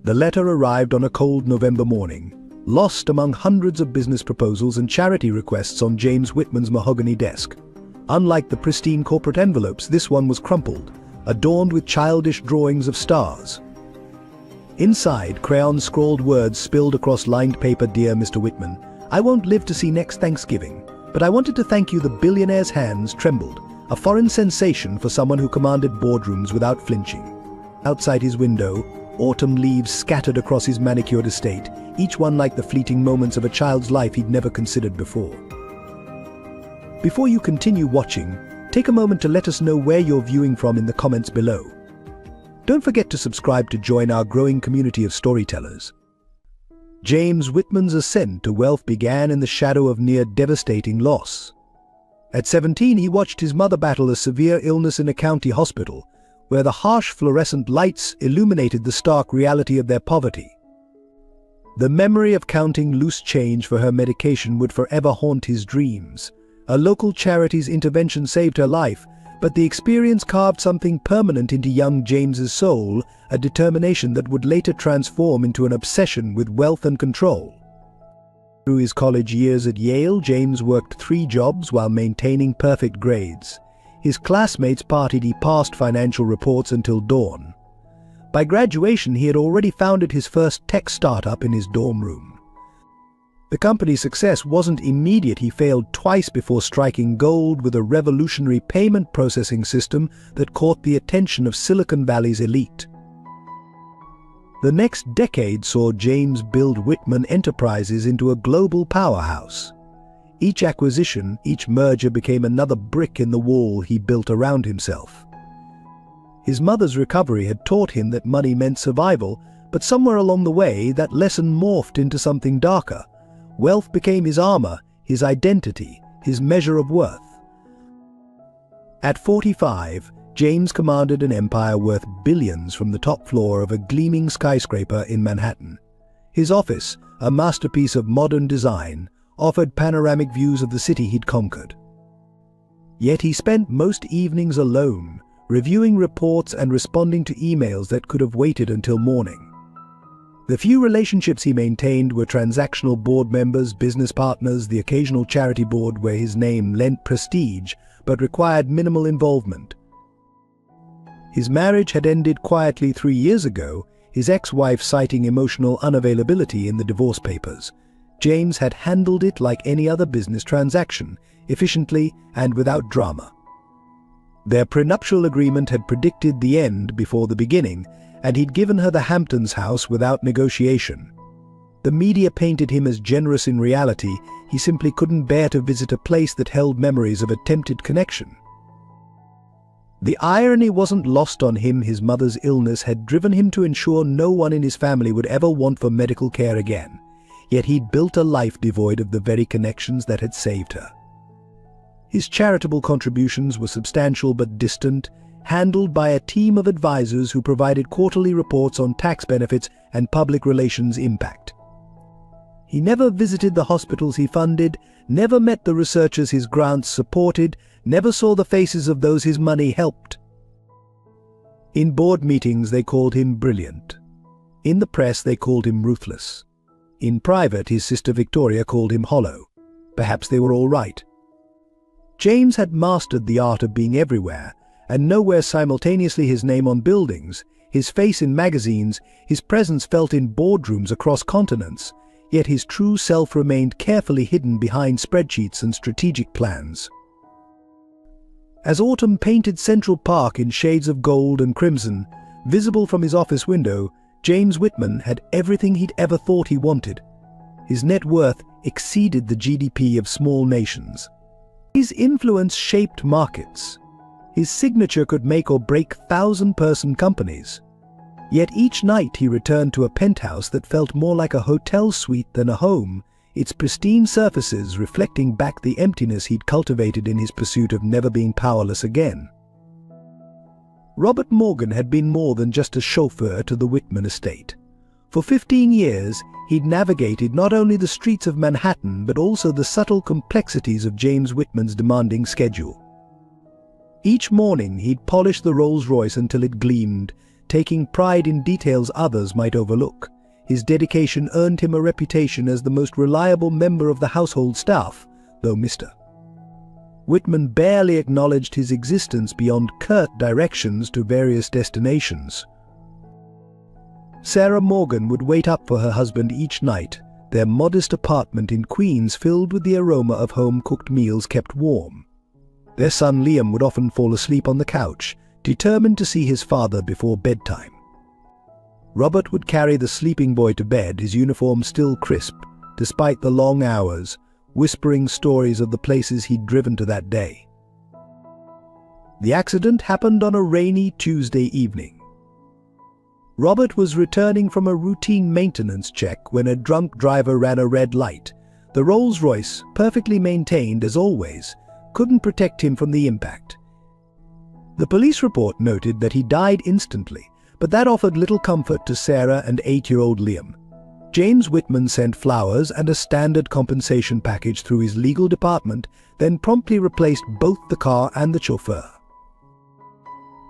The letter arrived on a cold November morning, lost among hundreds of business proposals and charity requests on James Whitman's mahogany desk. Unlike the pristine corporate envelopes, this one was crumpled, adorned with childish drawings of stars. Inside, crayon-scrawled words spilled across lined paper. Dear Mr. Whitman, I won't live to see next Thanksgiving, but I wanted to thank you. The billionaire's hands trembled, a foreign sensation for someone who commanded boardrooms without flinching. Outside his window, autumn leaves scattered across his manicured estate, each one like the fleeting moments of a child's life he'd never considered before. Before you continue watching, take a moment to let us know where you're viewing from in the comments below. Don't forget to subscribe to join our growing community of storytellers. James Whitman's ascent to wealth began in the shadow of near devastating loss. At 17, he watched his mother battle a severe illness in a county hospital, where the harsh fluorescent lights illuminated the stark reality of their poverty. The memory of counting loose change for her medication would forever haunt his dreams. A local charity's intervention saved her life, but the experience carved something permanent into young James's soul, a determination that would later transform into an obsession with wealth and control. Through his college years at Yale, James worked 3 jobs while maintaining perfect grades. His classmates partied past financial reports until dawn. By graduation, he had already founded his first tech startup in his dorm room. The company's success wasn't immediate. He failed twice before striking gold with a revolutionary payment processing system that caught the attention of Silicon Valley's elite. The next decade saw James build Whitman Enterprises into a global powerhouse. Each acquisition, each merger became another brick in the wall he built around himself. His mother's recovery had taught him that money meant survival, but somewhere along the way that lesson morphed into something darker. Wealth became his armor, his identity, his measure of worth. At 45, James commanded an empire worth billions from the top floor of a gleaming skyscraper in Manhattan. His office, a masterpiece of modern design, offered panoramic views of the city he'd conquered. Yet he spent most evenings alone, reviewing reports and responding to emails that could have waited until morning. The few relationships he maintained were transactional board members, business partners, the occasional charity board where his name lent prestige but required minimal involvement. His marriage had ended quietly 3 years ago, his ex-wife citing emotional unavailability in the divorce papers. James had handled it like any other business transaction, efficiently and without drama. Their prenuptial agreement had predicted the end before the beginning, and he'd given her the Hamptons house without negotiation. The media painted him as generous. In reality, he simply couldn't bear to visit a place that held memories of attempted connection. The irony wasn't lost on him. His mother's illness had driven him to ensure no one in his family would ever want for medical care again, yet he'd built a life devoid of the very connections that had saved her. His charitable contributions were substantial but distant, handled by a team of advisors who provided quarterly reports on tax benefits and public relations impact. He never visited the hospitals he funded, never met the researchers his grants supported, never saw the faces of those his money helped. In board meetings they called him brilliant. In the press they called him ruthless. In private his sister Victoria called him hollow. Perhaps they were all right. James had mastered the art of being everywhere, and nowhere simultaneously. His name on buildings, his face in magazines, his presence felt in boardrooms across continents, yet his true self remained carefully hidden behind spreadsheets and strategic plans. As autumn painted Central Park in shades of gold and crimson, visible from his office window, James Whitman had everything he'd ever thought he wanted. His net worth exceeded the GDP of small nations. His influence shaped markets. His signature could make or break 1,000-person companies. Yet each night he returned to a penthouse that felt more like a hotel suite than a home, its pristine surfaces reflecting back the emptiness he'd cultivated in his pursuit of never being powerless again. Robert Morgan had been more than just a chauffeur to the Whitman estate. For 15 years, he'd navigated not only the streets of Manhattan but also the subtle complexities of James Whitman's demanding schedule. Each morning he'd polish the Rolls-Royce until it gleamed, taking pride in details others might overlook. His dedication earned him a reputation as the most reliable member of the household staff, though Mr. Whitman barely acknowledged his existence beyond curt directions to various destinations. Sarah Morgan would wait up for her husband each night, their modest apartment in Queens filled with the aroma of home-cooked meals kept warm. Their son Liam would often fall asleep on the couch, determined to see his father before bedtime. Robert would carry the sleeping boy to bed, his uniform still crisp, despite the long hours, whispering stories of the places he'd driven to that day. The accident happened on a rainy Tuesday evening. Robert was returning from a routine maintenance check when a drunk driver ran a red light. The Rolls-Royce, perfectly maintained as always, couldn't protect him from the impact. The police report noted that he died instantly, but that offered little comfort to Sarah and 8-year-old Liam. James Whitman sent flowers and a standard compensation package through his legal department, then promptly replaced both the car and the chauffeur.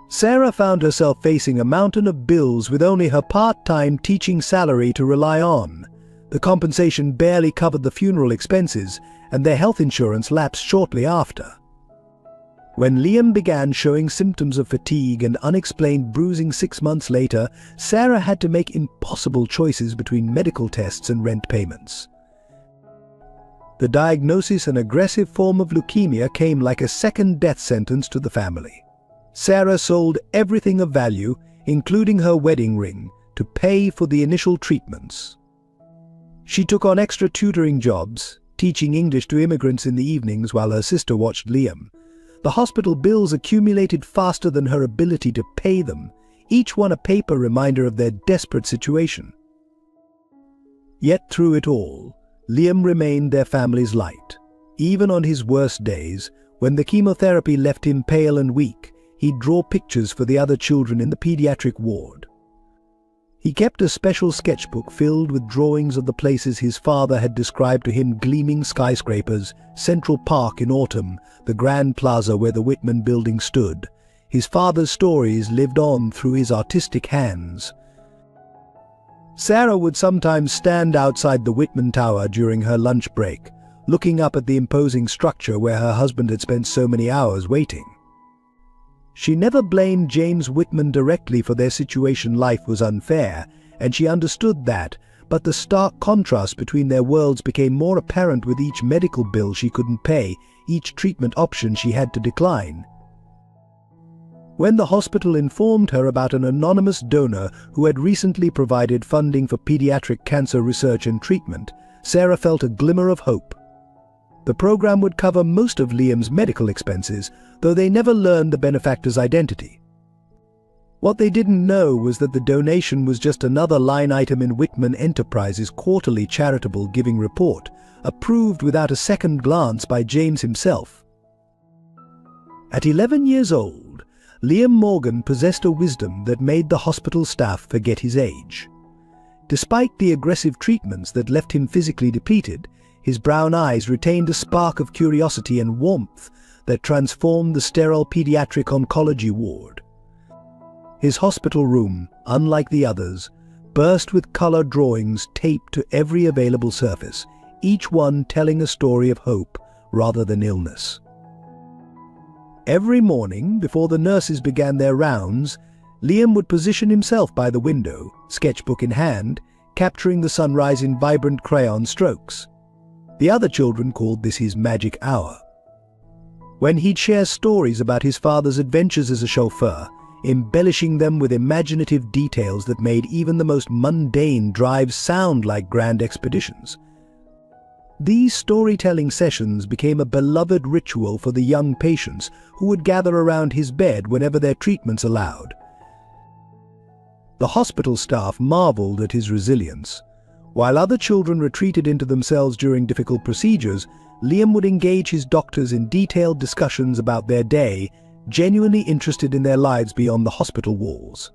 Sarah found herself facing a mountain of bills with only her part-time teaching salary to rely on. The compensation barely covered the funeral expenses, and their health insurance lapsed shortly after. When Liam began showing symptoms of fatigue and unexplained bruising 6 months later, Sarah had to make impossible choices between medical tests and rent payments. The diagnosis, an aggressive form of leukemia, came like a second death sentence to the family. Sarah sold everything of value, including her wedding ring, to pay for the initial treatments. She took on extra tutoring jobs, teaching English to immigrants in the evenings while her sister watched Liam. The hospital bills accumulated faster than her ability to pay them, each one a paper reminder of their desperate situation. Yet through it all, Liam remained their family's light. Even on his worst days, when the chemotherapy left him pale and weak, he'd draw pictures for the other children in the pediatric ward. He kept a special sketchbook filled with drawings of the places his father had described to him: gleaming skyscrapers, Central Park in autumn, the Grand Plaza where the Whitman building stood. His father's stories lived on through his artistic hands. Sarah would sometimes stand outside the Whitman Tower during her lunch break, looking up at the imposing structure where her husband had spent so many hours waiting. She never blamed James Whitman directly for their situation. Life was unfair, and she understood that, but the stark contrast between their worlds became more apparent with each medical bill she couldn't pay, each treatment option she had to decline. When the hospital informed her about an anonymous donor who had recently provided funding for pediatric cancer research and treatment, Sarah felt a glimmer of hope. The program would cover most of Liam's medical expenses, though they never learned the benefactor's identity. What they didn't know was that the donation was just another line item in Whitman Enterprises' quarterly charitable giving report, approved without a second glance by James himself. At 11 years old, Liam Morgan possessed a wisdom that made the hospital staff forget his age. Despite the aggressive treatments that left him physically depleted, his brown eyes retained a spark of curiosity and warmth that transformed the sterile pediatric oncology ward. His hospital room, unlike the others, burst with color drawings taped to every available surface, each one telling a story of hope rather than illness. Every morning, before the nurses began their rounds, Liam would position himself by the window, sketchbook in hand, capturing the sunrise in vibrant crayon strokes. The other children called this his magic hour. When he'd share stories about his father's adventures as a chauffeur, embellishing them with imaginative details that made even the most mundane drives sound like grand expeditions. These storytelling sessions became a beloved ritual for the young patients who would gather around his bed whenever their treatments allowed. The hospital staff marveled at his resilience. While other children retreated into themselves during difficult procedures, Liam would engage his doctors in detailed discussions about their day, genuinely interested in their lives beyond the hospital walls.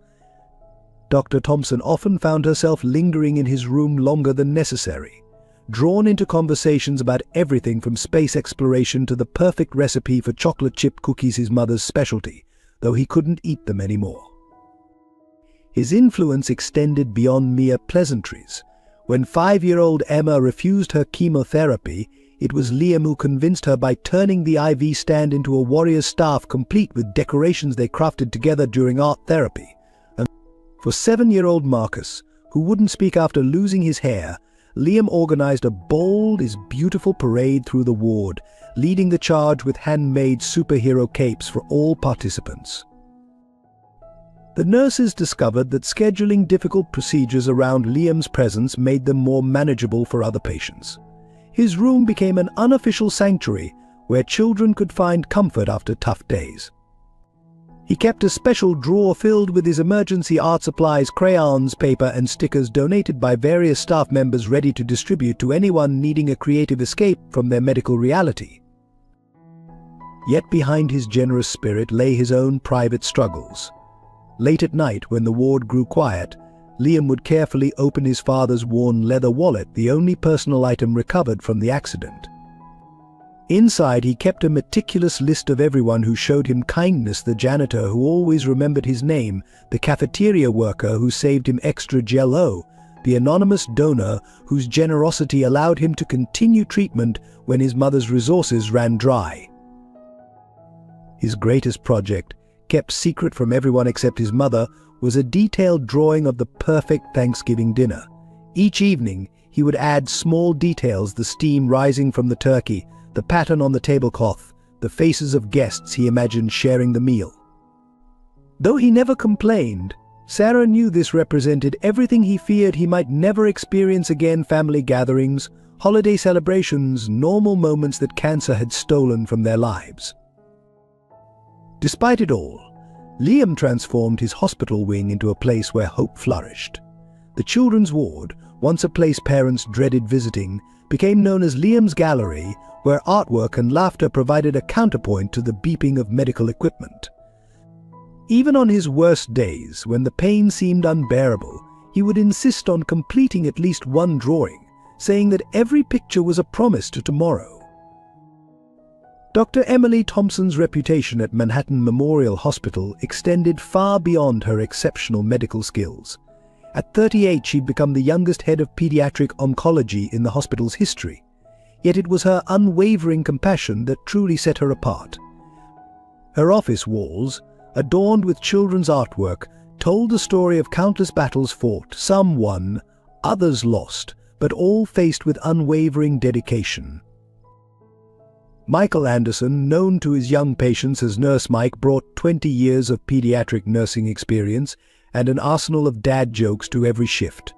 Dr. Thompson often found herself lingering in his room longer than necessary, drawn into conversations about everything from space exploration to the perfect recipe for chocolate chip cookies, his mother's specialty, though he couldn't eat them anymore. His influence extended beyond mere pleasantries. When 5-year-old Emma refused her chemotherapy, it was Liam who convinced her by turning the IV stand into a warrior's staff complete with decorations they crafted together during art therapy. And for 7-year-old Marcus, who wouldn't speak after losing his hair, Liam organized a bold, beautiful parade through the ward, leading the charge with handmade superhero capes for all participants. The nurses discovered that scheduling difficult procedures around Liam's presence made them more manageable for other patients. His room became an unofficial sanctuary where children could find comfort after tough days. He kept a special drawer filled with his emergency art supplies, crayons, paper, and stickers donated by various staff members ready to distribute to anyone needing a creative escape from their medical reality. Yet behind his generous spirit lay his own private struggles. Late at night, when the ward grew quiet, Liam would carefully open his father's worn leather wallet, the only personal item recovered from the accident. Inside, he kept a meticulous list of everyone who showed him kindness: the janitor who always remembered his name, the cafeteria worker who saved him extra Jell-O, the anonymous donor whose generosity allowed him to continue treatment when his mother's resources ran dry. His greatest project, kept secret from everyone except his mother, was a detailed drawing of the perfect Thanksgiving dinner. Each evening, he would add small details: the steam rising from the turkey, the pattern on the tablecloth, the faces of guests he imagined sharing the meal. Though he never complained, Sarah knew this represented everything he feared he might never experience again: family gatherings, holiday celebrations, normal moments that cancer had stolen from their lives. Despite it all, Liam transformed his hospital wing into a place where hope flourished. The children's ward, once a place parents dreaded visiting, became known as Liam's Gallery, where artwork and laughter provided a counterpoint to the beeping of medical equipment. Even on his worst days, when the pain seemed unbearable, he would insist on completing at least one drawing, saying that every picture was a promise to tomorrow. Dr. Emily Thompson's reputation at Manhattan Memorial Hospital extended far beyond her exceptional medical skills. At 38, she'd become the youngest head of pediatric oncology in the hospital's history. Yet it was her unwavering compassion that truly set her apart. Her office walls, adorned with children's artwork, told the story of countless battles fought, some won, others lost, but all faced with unwavering dedication. Michael Anderson, known to his young patients as Nurse Mike, brought 20 years of pediatric nursing experience and an arsenal of dad jokes to every shift.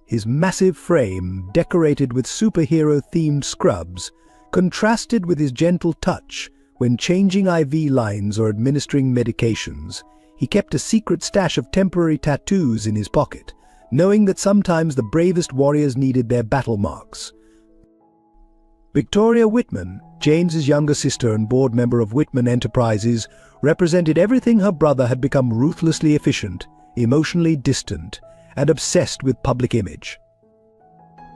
His massive frame, decorated with superhero-themed scrubs, contrasted with his gentle touch when changing IV lines or administering medications. He kept a secret stash of temporary tattoos in his pocket, knowing that sometimes the bravest warriors needed their battle marks. Victoria Whitman, James's younger sister and board member of Whitman Enterprises, represented everything her brother had become: ruthlessly efficient, emotionally distant, and obsessed with public image.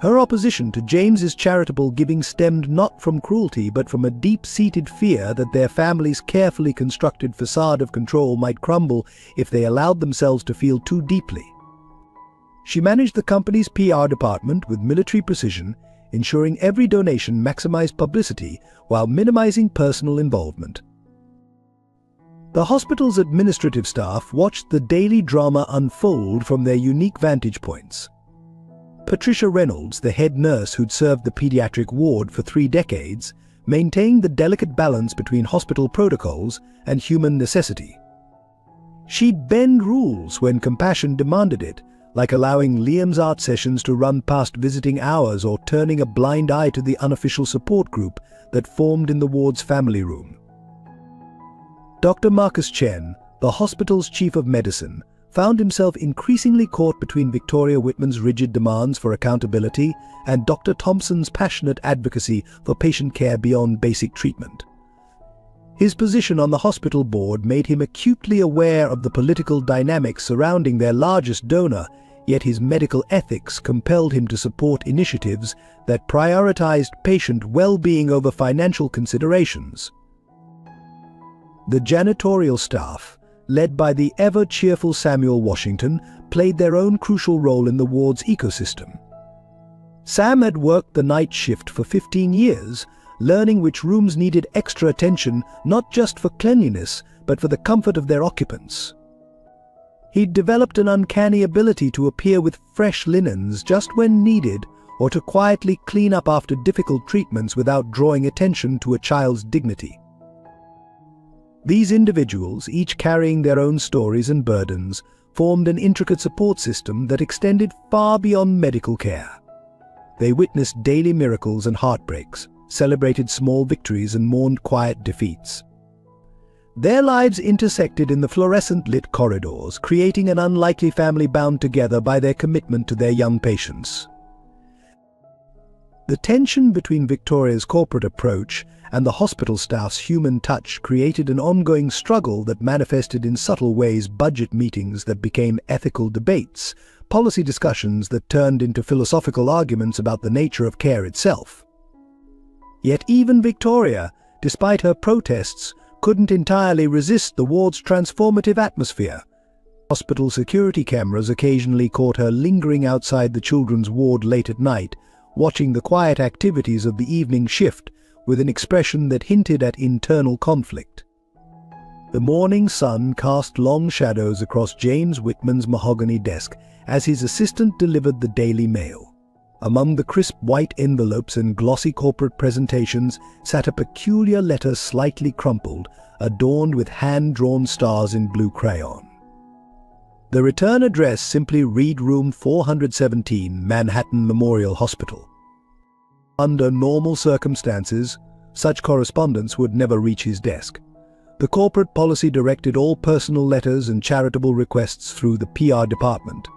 Her opposition to James's charitable giving stemmed not from cruelty but from a deep-seated fear that their family's carefully constructed facade of control might crumble if they allowed themselves to feel too deeply. She managed the company's PR department with military precision, ensuring every donation maximized publicity while minimizing personal involvement. The hospital's administrative staff watched the daily drama unfold from their unique vantage points. Patricia Reynolds, the head nurse who'd served the pediatric ward for 3 decades, maintained the delicate balance between hospital protocols and human necessity. She'd bend rules when compassion demanded it, like allowing Liam's art sessions to run past visiting hours or turning a blind eye to the unofficial support group that formed in the ward's family room. Dr. Marcus Chen, the hospital's chief of medicine, found himself increasingly caught between Victoria Whitman's rigid demands for accountability and Dr. Thompson's passionate advocacy for patient care beyond basic treatment. His position on the hospital board made him acutely aware of the political dynamics surrounding their largest donor, yet his medical ethics compelled him to support initiatives that prioritized patient well-being over financial considerations. The janitorial staff, led by the ever-cheerful Samuel Washington, played their own crucial role in the ward's ecosystem. Sam had worked the night shift for 15 years, learning which rooms needed extra attention not just for cleanliness, but for the comfort of their occupants. He'd developed an uncanny ability to appear with fresh linens just when needed, or to quietly clean up after difficult treatments without drawing attention to a child's dignity. These individuals, each carrying their own stories and burdens, formed an intricate support system that extended far beyond medical care. They witnessed daily miracles and heartbreaks, celebrated small victories and mourned quiet defeats. Their lives intersected in the fluorescent-lit corridors, creating an unlikely family bound together by their commitment to their young patients. The tension between Victoria's corporate approach and the hospital staff's human touch created an ongoing struggle that manifested in subtle ways: budget meetings that became ethical debates, policy discussions that turned into philosophical arguments about the nature of care itself. Yet even Victoria, despite her protests, couldn't entirely resist the ward's transformative atmosphere. Hospital security cameras occasionally caught her lingering outside the children's ward late at night, watching the quiet activities of the evening shift with an expression that hinted at internal conflict. The morning sun cast long shadows across James Whitman's mahogany desk as his assistant delivered the Daily Mail. Among the crisp white envelopes and glossy corporate presentations sat a peculiar letter slightly crumpled, adorned with hand-drawn stars in blue crayon. The return address simply read Room 417, Manhattan Memorial Hospital. Under normal circumstances, such correspondence would never reach his desk. The corporate policy directed all personal letters and charitable requests through the PR department.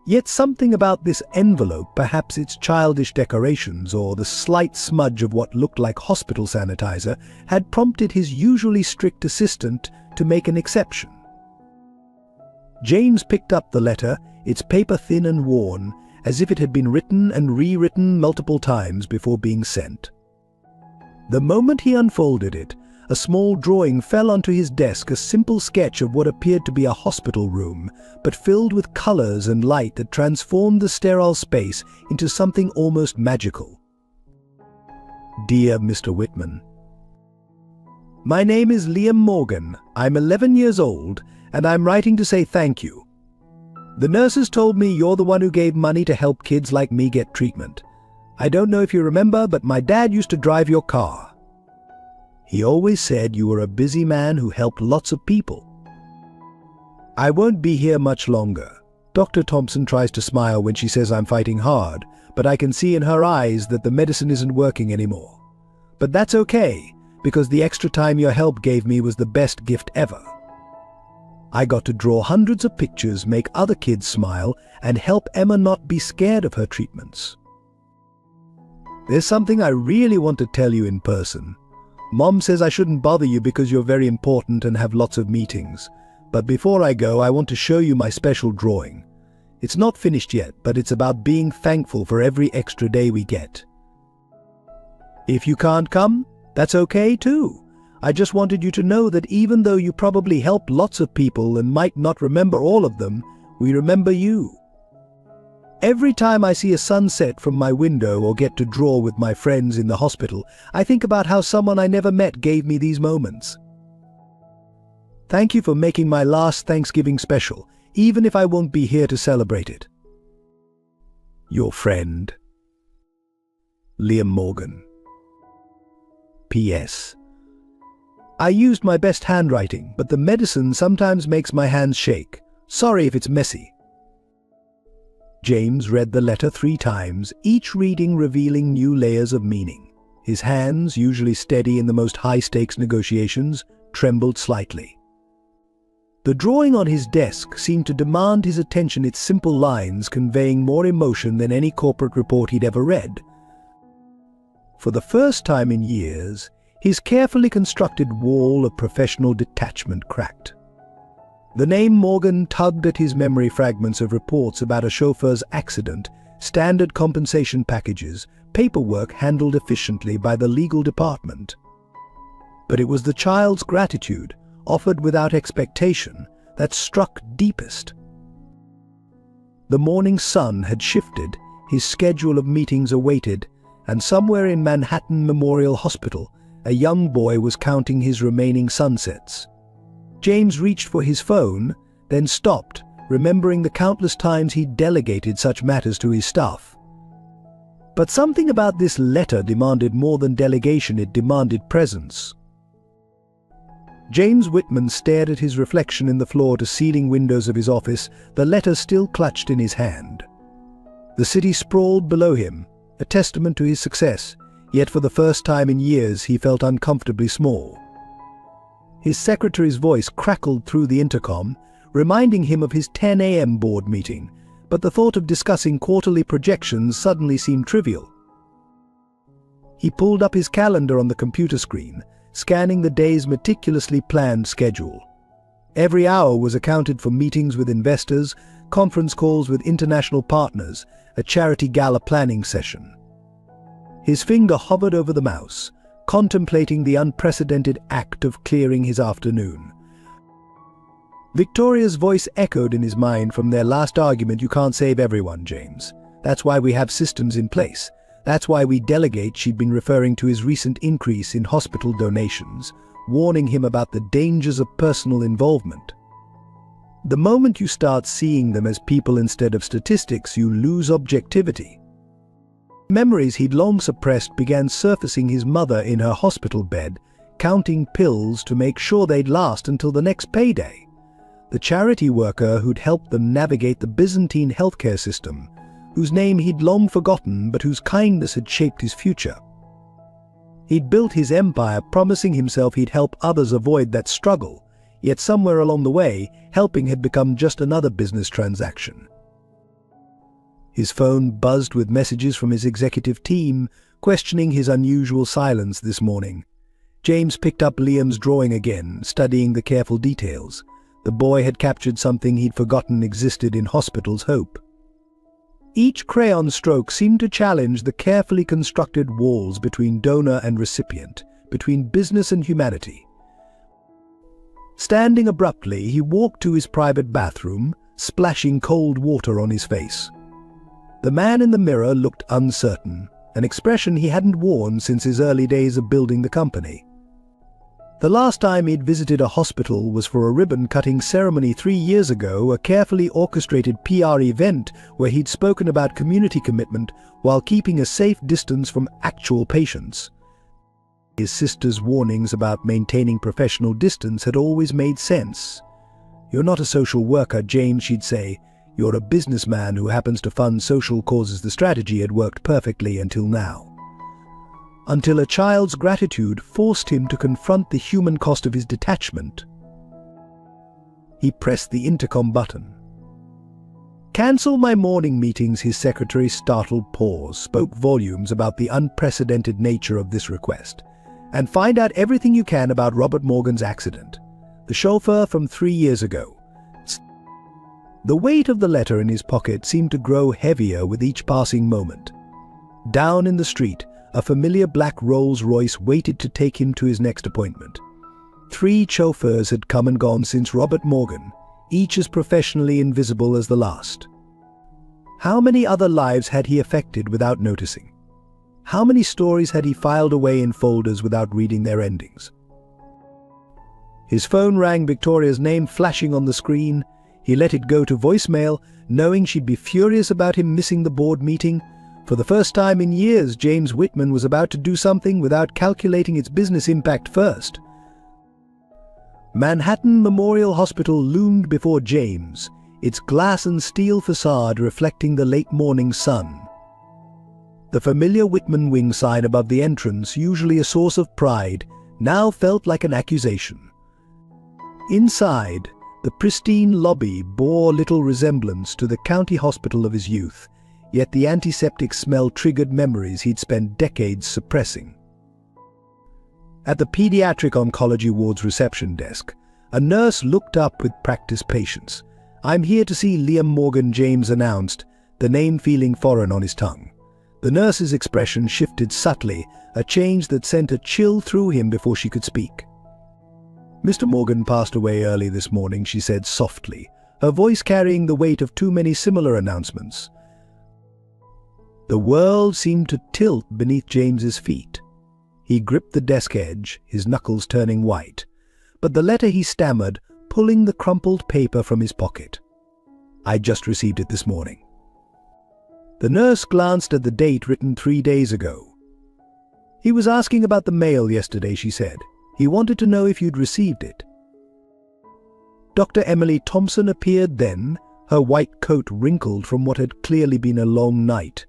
Yet something about this envelope, perhaps its childish decorations or the slight smudge of what looked like hospital sanitizer, had prompted his usually strict assistant to make an exception. James picked up the letter, its paper thin and worn, as if it had been written and rewritten multiple times before being sent. The moment he unfolded it, a small drawing fell onto his desk, a simple sketch of what appeared to be a hospital room, but filled with colors and light that transformed the sterile space into something almost magical. Dear Mr. Whitman, my name is Liam Morgan. I'm 11 years old, and I'm writing to say thank you. The nurses told me you're the one who gave money to help kids like me get treatment. I don't know if you remember, but my dad used to drive your car. He always said you were a busy man who helped lots of people. I won't be here much longer. Dr. Thompson tries to smile when she says I'm fighting hard, but I can see in her eyes that the medicine isn't working anymore. But that's okay, because the extra time your help gave me was the best gift ever. I got to draw hundreds of pictures, make other kids smile, and help Emma not be scared of her treatments. There's something I really want to tell you in person. Mom says I shouldn't bother you because you're very important and have lots of meetings. But before I go, I want to show you my special drawing. It's not finished yet, but it's about being thankful for every extra day we get. If you can't come, that's okay too. I just wanted you to know that even though you probably helped lots of people and might not remember all of them, we remember you. Every time I see a sunset from my window or get to draw with my friends in the hospital, I think about how someone I never met gave me these moments. Thank you for making my last Thanksgiving special, even if I won't be here to celebrate it. Your friend, Liam Morgan. P.S. I used my best handwriting, but the medicine sometimes makes my hands shake. Sorry if it's messy. James read the letter 3 times, each reading revealing new layers of meaning. His hands, usually steady in the most high-stakes negotiations, trembled slightly. The drawing on his desk seemed to demand his attention, its simple lines conveying more emotion than any corporate report he'd ever read. For the first time in years, his carefully constructed wall of professional detachment cracked. The name Morgan tugged at his memory, fragments of reports about a chauffeur's accident, standard compensation packages, paperwork handled efficiently by the legal department. But it was the child's gratitude, offered without expectation, that struck deepest. The morning sun had shifted, his schedule of meetings awaited, and somewhere in Manhattan Memorial Hospital, a young boy was counting his remaining sunsets. James reached for his phone, then stopped, remembering the countless times he'd delegated such matters to his staff. But something about this letter demanded more than delegation, it demanded presence. James Whitman stared at his reflection in the floor-to-ceiling windows of his office, the letter still clutched in his hand. The city sprawled below him, a testament to his success, yet for the first time in years he felt uncomfortably small. His secretary's voice crackled through the intercom, reminding him of his 10 a.m. board meeting, but the thought of discussing quarterly projections suddenly seemed trivial. He pulled up his calendar on the computer screen, scanning the day's meticulously planned schedule. Every hour was accounted for meetings with investors, conference calls with international partners, a charity gala planning session. His finger hovered over the mouse, contemplating the unprecedented act of clearing his afternoon. Victoria's voice echoed in his mind from their last argument, "You can't save everyone, James. That's why we have systems in place. That's why we delegate." She'd been referring to his recent increase in hospital donations, warning him about the dangers of personal involvement. The moment you start seeing them as people instead of statistics, you lose objectivity. Memories he'd long suppressed began surfacing: his mother in her hospital bed, counting pills to make sure they'd last until the next payday. The charity worker who'd helped them navigate the Byzantine healthcare system, whose name he'd long forgotten but whose kindness had shaped his future. He'd built his empire promising himself he'd help others avoid that struggle, yet somewhere along the way, helping had become just another business transaction. His phone buzzed with messages from his executive team, questioning his unusual silence this morning. James picked up Liam's drawing again, studying the careful details. The boy had captured something he'd forgotten existed in hospital's hope. Each crayon stroke seemed to challenge the carefully constructed walls between donor and recipient, between business and humanity. Standing abruptly, he walked to his private bathroom, splashing cold water on his face. The man in the mirror looked uncertain, an expression he hadn't worn since his early days of building the company. The last time he'd visited a hospital was for a ribbon-cutting ceremony 3 years ago, a carefully orchestrated PR event where he'd spoken about community commitment while keeping a safe distance from actual patients. His sister's warnings about maintaining professional distance had always made sense. "You're not a social worker, James," she'd say. "You're a businessman who happens to fund social causes." The strategy had worked perfectly until now. Until a child's gratitude forced him to confront the human cost of his detachment. He pressed the intercom button. "Cancel my morning meetings." His secretary's startled pause spoke volumes about the unprecedented nature of this request. "And find out everything you can about Robert Morgan's accident, the chauffeur from 3 years ago." The weight of the letter in his pocket seemed to grow heavier with each passing moment. Down in the street, a familiar black Rolls-Royce waited to take him to his next appointment. 3 chauffeurs had come and gone since Robert Morgan, each as professionally invisible as the last. How many other lives had he affected without noticing? How many stories had he filed away in folders without reading their endings? His phone rang, Victoria's name flashing on the screen. He let it go to voicemail, knowing she'd be furious about him missing the board meeting. For the first time in years, James Whitman was about to do something without calculating its business impact first. Manhattan Memorial Hospital loomed before James, its glass and steel facade reflecting the late morning sun. The familiar Whitman wing sign above the entrance, usually a source of pride, now felt like an accusation. Inside, the pristine lobby bore little resemblance to the county hospital of his youth, yet the antiseptic smell triggered memories he'd spent decades suppressing. At the pediatric oncology ward's reception desk, a nurse looked up with practiced patience. "I'm here to see Liam Morgan," James announced, the name feeling foreign on his tongue. The nurse's expression shifted subtly, a change that sent a chill through him before she could speak. Mr. Morgan passed away early this morning, she said softly, her voice carrying the weight of too many similar announcements. The world seemed to tilt beneath James's feet. He gripped the desk edge, his knuckles turning white, but the letter he stammered, pulling the crumpled paper from his pocket. "I just received it this morning." The nurse glanced at the date written 3 days ago. "He was asking about the mail yesterday," she said. "He wanted to know if you'd received it." Dr. Emily Thompson appeared then, her white coat wrinkled from what had clearly been a long night.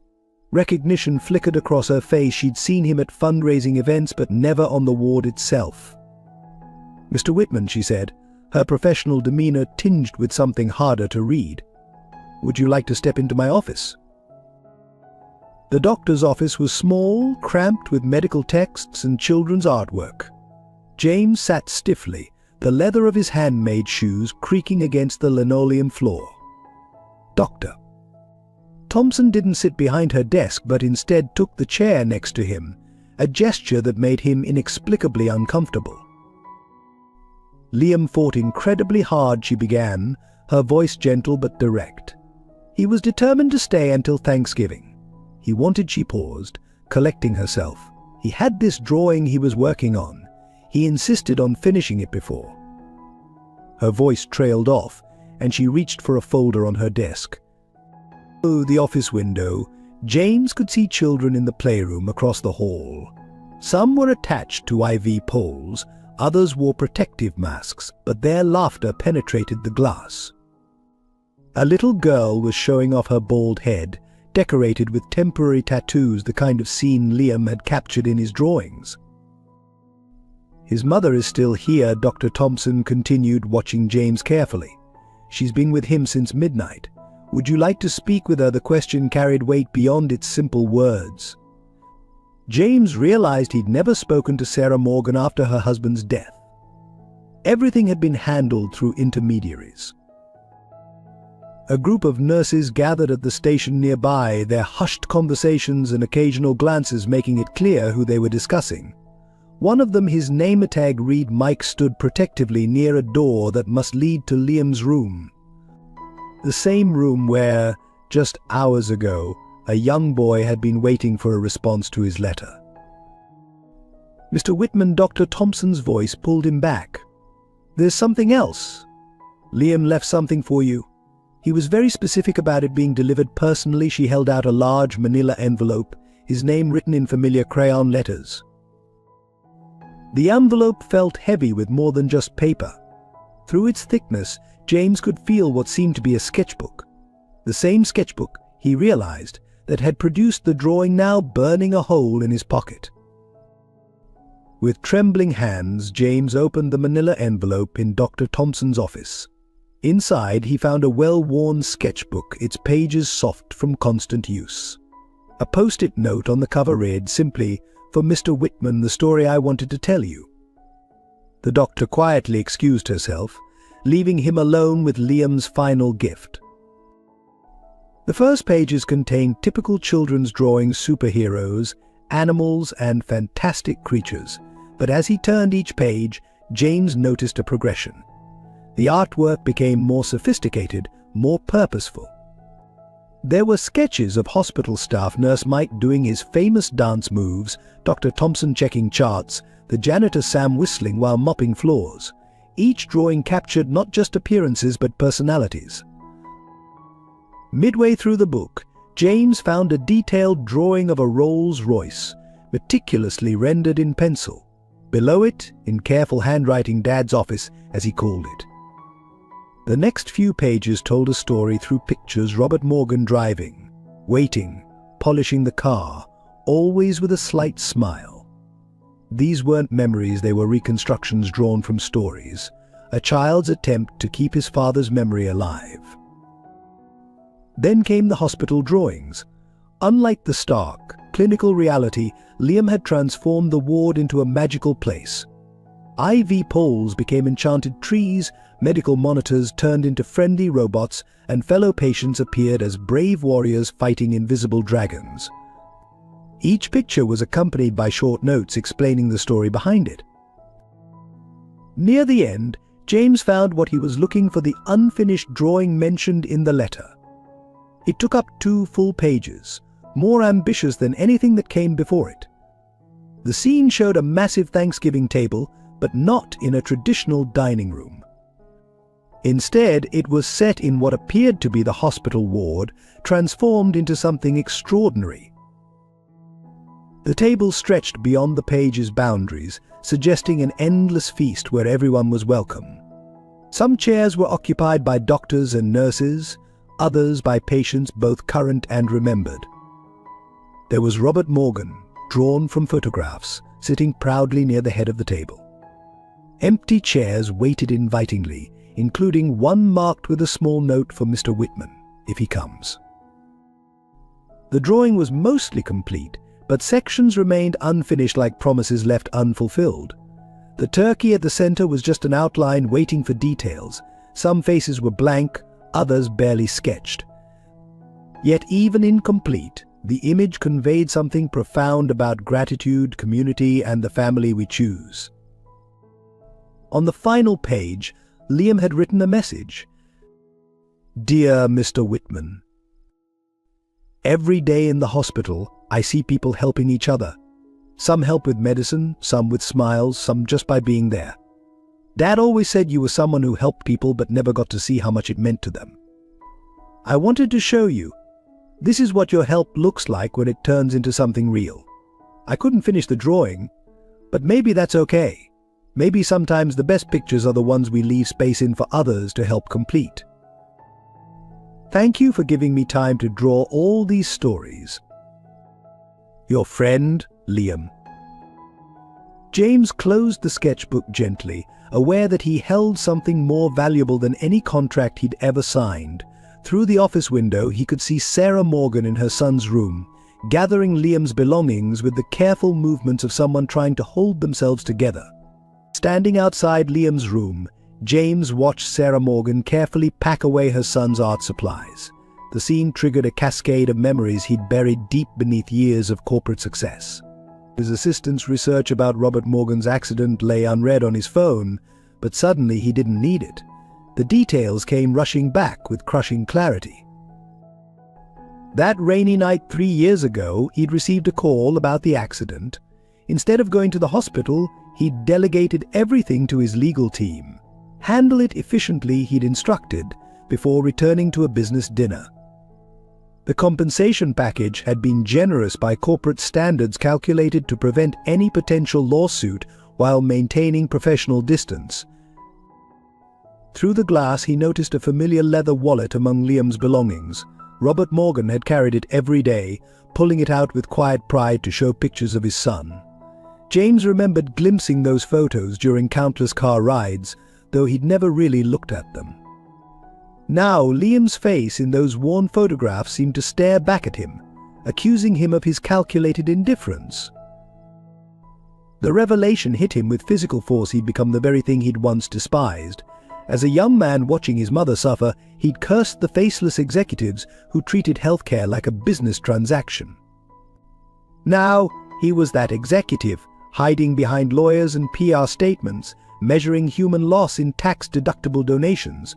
Recognition flickered across her face. She'd seen him at fundraising events, but never on the ward itself. "Mr. Whitman," she said, her professional demeanor tinged with something harder to read. "Would you like to step into my office?" The doctor's office was small, cramped with medical texts and children's artwork. James sat stiffly, the leather of his handmade shoes creaking against the linoleum floor. "Doctor." Thompson didn't sit behind her desk, but instead took the chair next to him, a gesture that made him inexplicably uncomfortable. "Liam fought incredibly hard," she began, her voice gentle but direct. "He was determined to stay until Thanksgiving. He wanted," she paused, collecting herself. "He had this drawing he was working on. He insisted on finishing it before." Her voice trailed off, and she reached for a folder on her desk. Through the office window, James could see children in the playroom across the hall. Some were attached to IV poles, others wore protective masks, but their laughter penetrated the glass. A little girl was showing off her bald head, decorated with temporary tattoos, the kind of scene Liam had captured in his drawings. "His mother is still here," Dr. Thompson continued, watching James carefully. "She's been with him since midnight. Would you like to speak with her?" The question carried weight beyond its simple words. James realized he'd never spoken to Sarah Morgan after her husband's death. Everything had been handled through intermediaries. A group of nurses gathered at the station nearby, their hushed conversations and occasional glances making it clear who they were discussing. One of them, his name tag read Mike, stood protectively near a door that must lead to Liam's room. The same room where, just hours ago, a young boy had been waiting for a response to his letter. "Mr. Whitman," Dr. Thompson's voice pulled him back. "There's something else. Liam left something for you. He was very specific about it being delivered personally." She held out a large manila envelope, his name written in familiar crayon letters. The envelope felt heavy with more than just paper. Through its thickness, James could feel what seemed to be a sketchbook. The same sketchbook, he realized, that had produced the drawing, now burning a hole in his pocket. With trembling hands, James opened the manila envelope in Dr. Thompson's office. Inside, he found a well-worn sketchbook, its pages soft from constant use. A post-it note on the cover read simply, "For Mr. Whitman, the story I wanted to tell you." The doctor quietly excused herself, leaving him alone with Liam's final gift. The first pages contained typical children's drawings, superheroes, animals, and fantastic creatures, but as he turned each page, James noticed a progression. The artwork became more sophisticated, more purposeful. There were sketches of hospital staff, Nurse Mike doing his famous dance moves, Dr. Thompson checking charts, the janitor Sam whistling while mopping floors. Each drawing captured not just appearances but personalities. Midway through the book, James found a detailed drawing of a Rolls-Royce, meticulously rendered in pencil. Below it, in careful handwriting, Dad's office, as he called it. The next few pages told a story through pictures: Robert Morgan driving, waiting, polishing the car, always with a slight smile. These weren't memories, they were reconstructions drawn from stories, a child's attempt to keep his father's memory alive. Then came the hospital drawings. Unlike the stark, clinical reality, Liam had transformed the ward into a magical place. IV poles became enchanted trees, medical monitors turned into friendly robots, and fellow patients appeared as brave warriors fighting invisible dragons. Each picture was accompanied by short notes explaining the story behind it. Near the end, James found what he was looking for: the unfinished drawing mentioned in the letter. It took up 2 full pages, more ambitious than anything that came before it. The scene showed a massive Thanksgiving table, but not in a traditional dining room. Instead, it was set in what appeared to be the hospital ward, transformed into something extraordinary. The table stretched beyond the page's boundaries, suggesting an endless feast where everyone was welcome. Some chairs were occupied by doctors and nurses, others by patients both current and remembered. There was Robert Morgan, drawn from photographs, sitting proudly near the head of the table. Empty chairs waited invitingly, including one marked with a small note for Mr. Whitman, if he comes. The drawing was mostly complete, but sections remained unfinished, like promises left unfulfilled. The turkey at the center was just an outline waiting for details. Some faces were blank, others barely sketched. Yet even incomplete, the image conveyed something profound about gratitude, community, and the family we choose. On the final page, Liam had written a message. "Dear Mr. Whitman, every day in the hospital, I see people helping each other. Some help with medicine, some with smiles, some just by being there. Dad always said you were someone who helped people but never got to see how much it meant to them. I wanted to show you. This is what your help looks like when it turns into something real. I couldn't finish the drawing, but maybe that's okay. Maybe sometimes the best pictures are the ones we leave space in for others to help complete. Thank you for giving me time to draw all these stories. Your friend, Liam." James closed the sketchbook gently, aware that he held something more valuable than any contract he'd ever signed. Through the office window, he could see Sarah Morgan in her son's room, gathering Liam's belongings with the careful movements of someone trying to hold themselves together. Standing outside Liam's room, James watched Sarah Morgan carefully pack away her son's art supplies. The scene triggered a cascade of memories he'd buried deep beneath years of corporate success. His assistant's research about Robert Morgan's accident lay unread on his phone, but suddenly he didn't need it. The details came rushing back with crushing clarity. That rainy night 3 years ago, he'd received a call about the accident. Instead of going to the hospital, he'd delegated everything to his legal team. Handle it efficiently, he'd instructed, before returning to a business dinner. The compensation package had been generous by corporate standards, calculated to prevent any potential lawsuit while maintaining professional distance. Through the glass, he noticed a familiar leather wallet among Liam's belongings. Robert Morgan had carried it every day, pulling it out with quiet pride to show pictures of his son. James remembered glimpsing those photos during countless car rides, though he'd never really looked at them. Now, Liam's face in those worn photographs seemed to stare back at him, accusing him of his calculated indifference. The revelation hit him with physical force. He'd become the very thing he'd once despised. As a young man watching his mother suffer, he'd cursed the faceless executives who treated healthcare like a business transaction. Now, he was that executive, hiding behind lawyers and PR statements, measuring human loss in tax-deductible donations.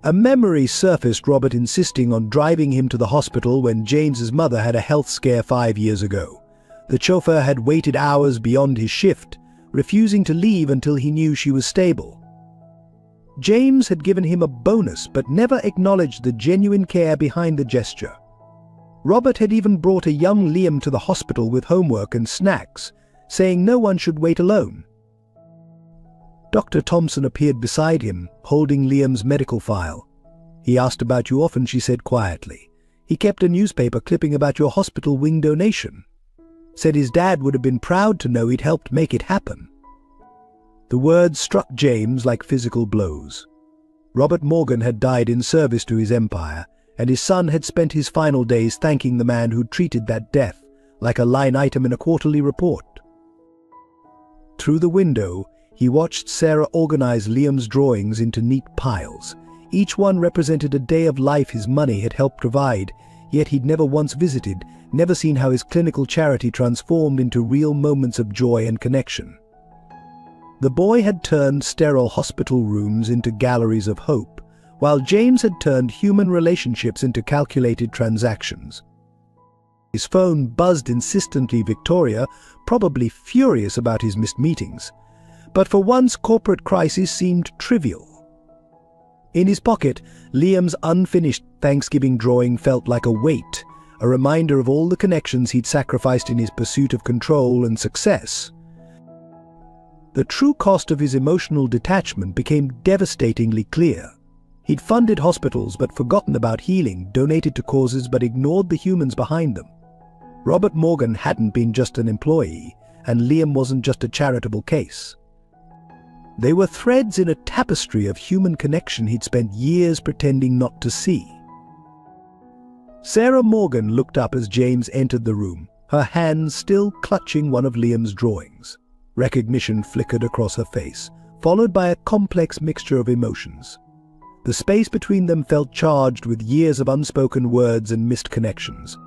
A memory surfaced, Robert insisting on driving him to the hospital when James's mother had a health scare 5 years ago. The chauffeur had waited hours beyond his shift, refusing to leave until he knew she was stable. James had given him a bonus, but never acknowledged the genuine care behind the gesture. Robert had even brought a young Liam to the hospital with homework and snacks, saying no one should wait alone. Dr. Thompson appeared beside him, holding Liam's medical file. "He asked about you often," she said quietly. "He kept a newspaper clipping about your hospital wing donation. Said his dad would have been proud to know he'd helped make it happen." The words struck James like physical blows. Robert Morgan had died in service to his empire, and his son had spent his final days thanking the man who treated that death like a line item in a quarterly report. Through the window, he watched Sarah organize Liam's drawings into neat piles. Each one represented a day of life his money had helped provide, yet he'd never once visited, never seen how his clinical charity transformed into real moments of joy and connection. The boy had turned sterile hospital rooms into galleries of hope, while James had turned human relationships into calculated transactions. His phone buzzed insistently, Victoria, probably furious about his missed meetings. But for once, corporate crises seemed trivial. In his pocket, Liam's unfinished Thanksgiving drawing felt like a weight, a reminder of all the connections he'd sacrificed in his pursuit of control and success. The true cost of his emotional detachment became devastatingly clear. He'd funded hospitals but forgotten about healing, donated to causes but ignored the humans behind them. Robert Morgan hadn't been just an employee, and Liam wasn't just a charitable case. They were threads in a tapestry of human connection he'd spent years pretending not to see. Sarah Morgan looked up as James entered the room, her hands still clutching one of Liam's drawings. Recognition flickered across her face, followed by a complex mixture of emotions. The space between them felt charged with years of unspoken words and missed connections.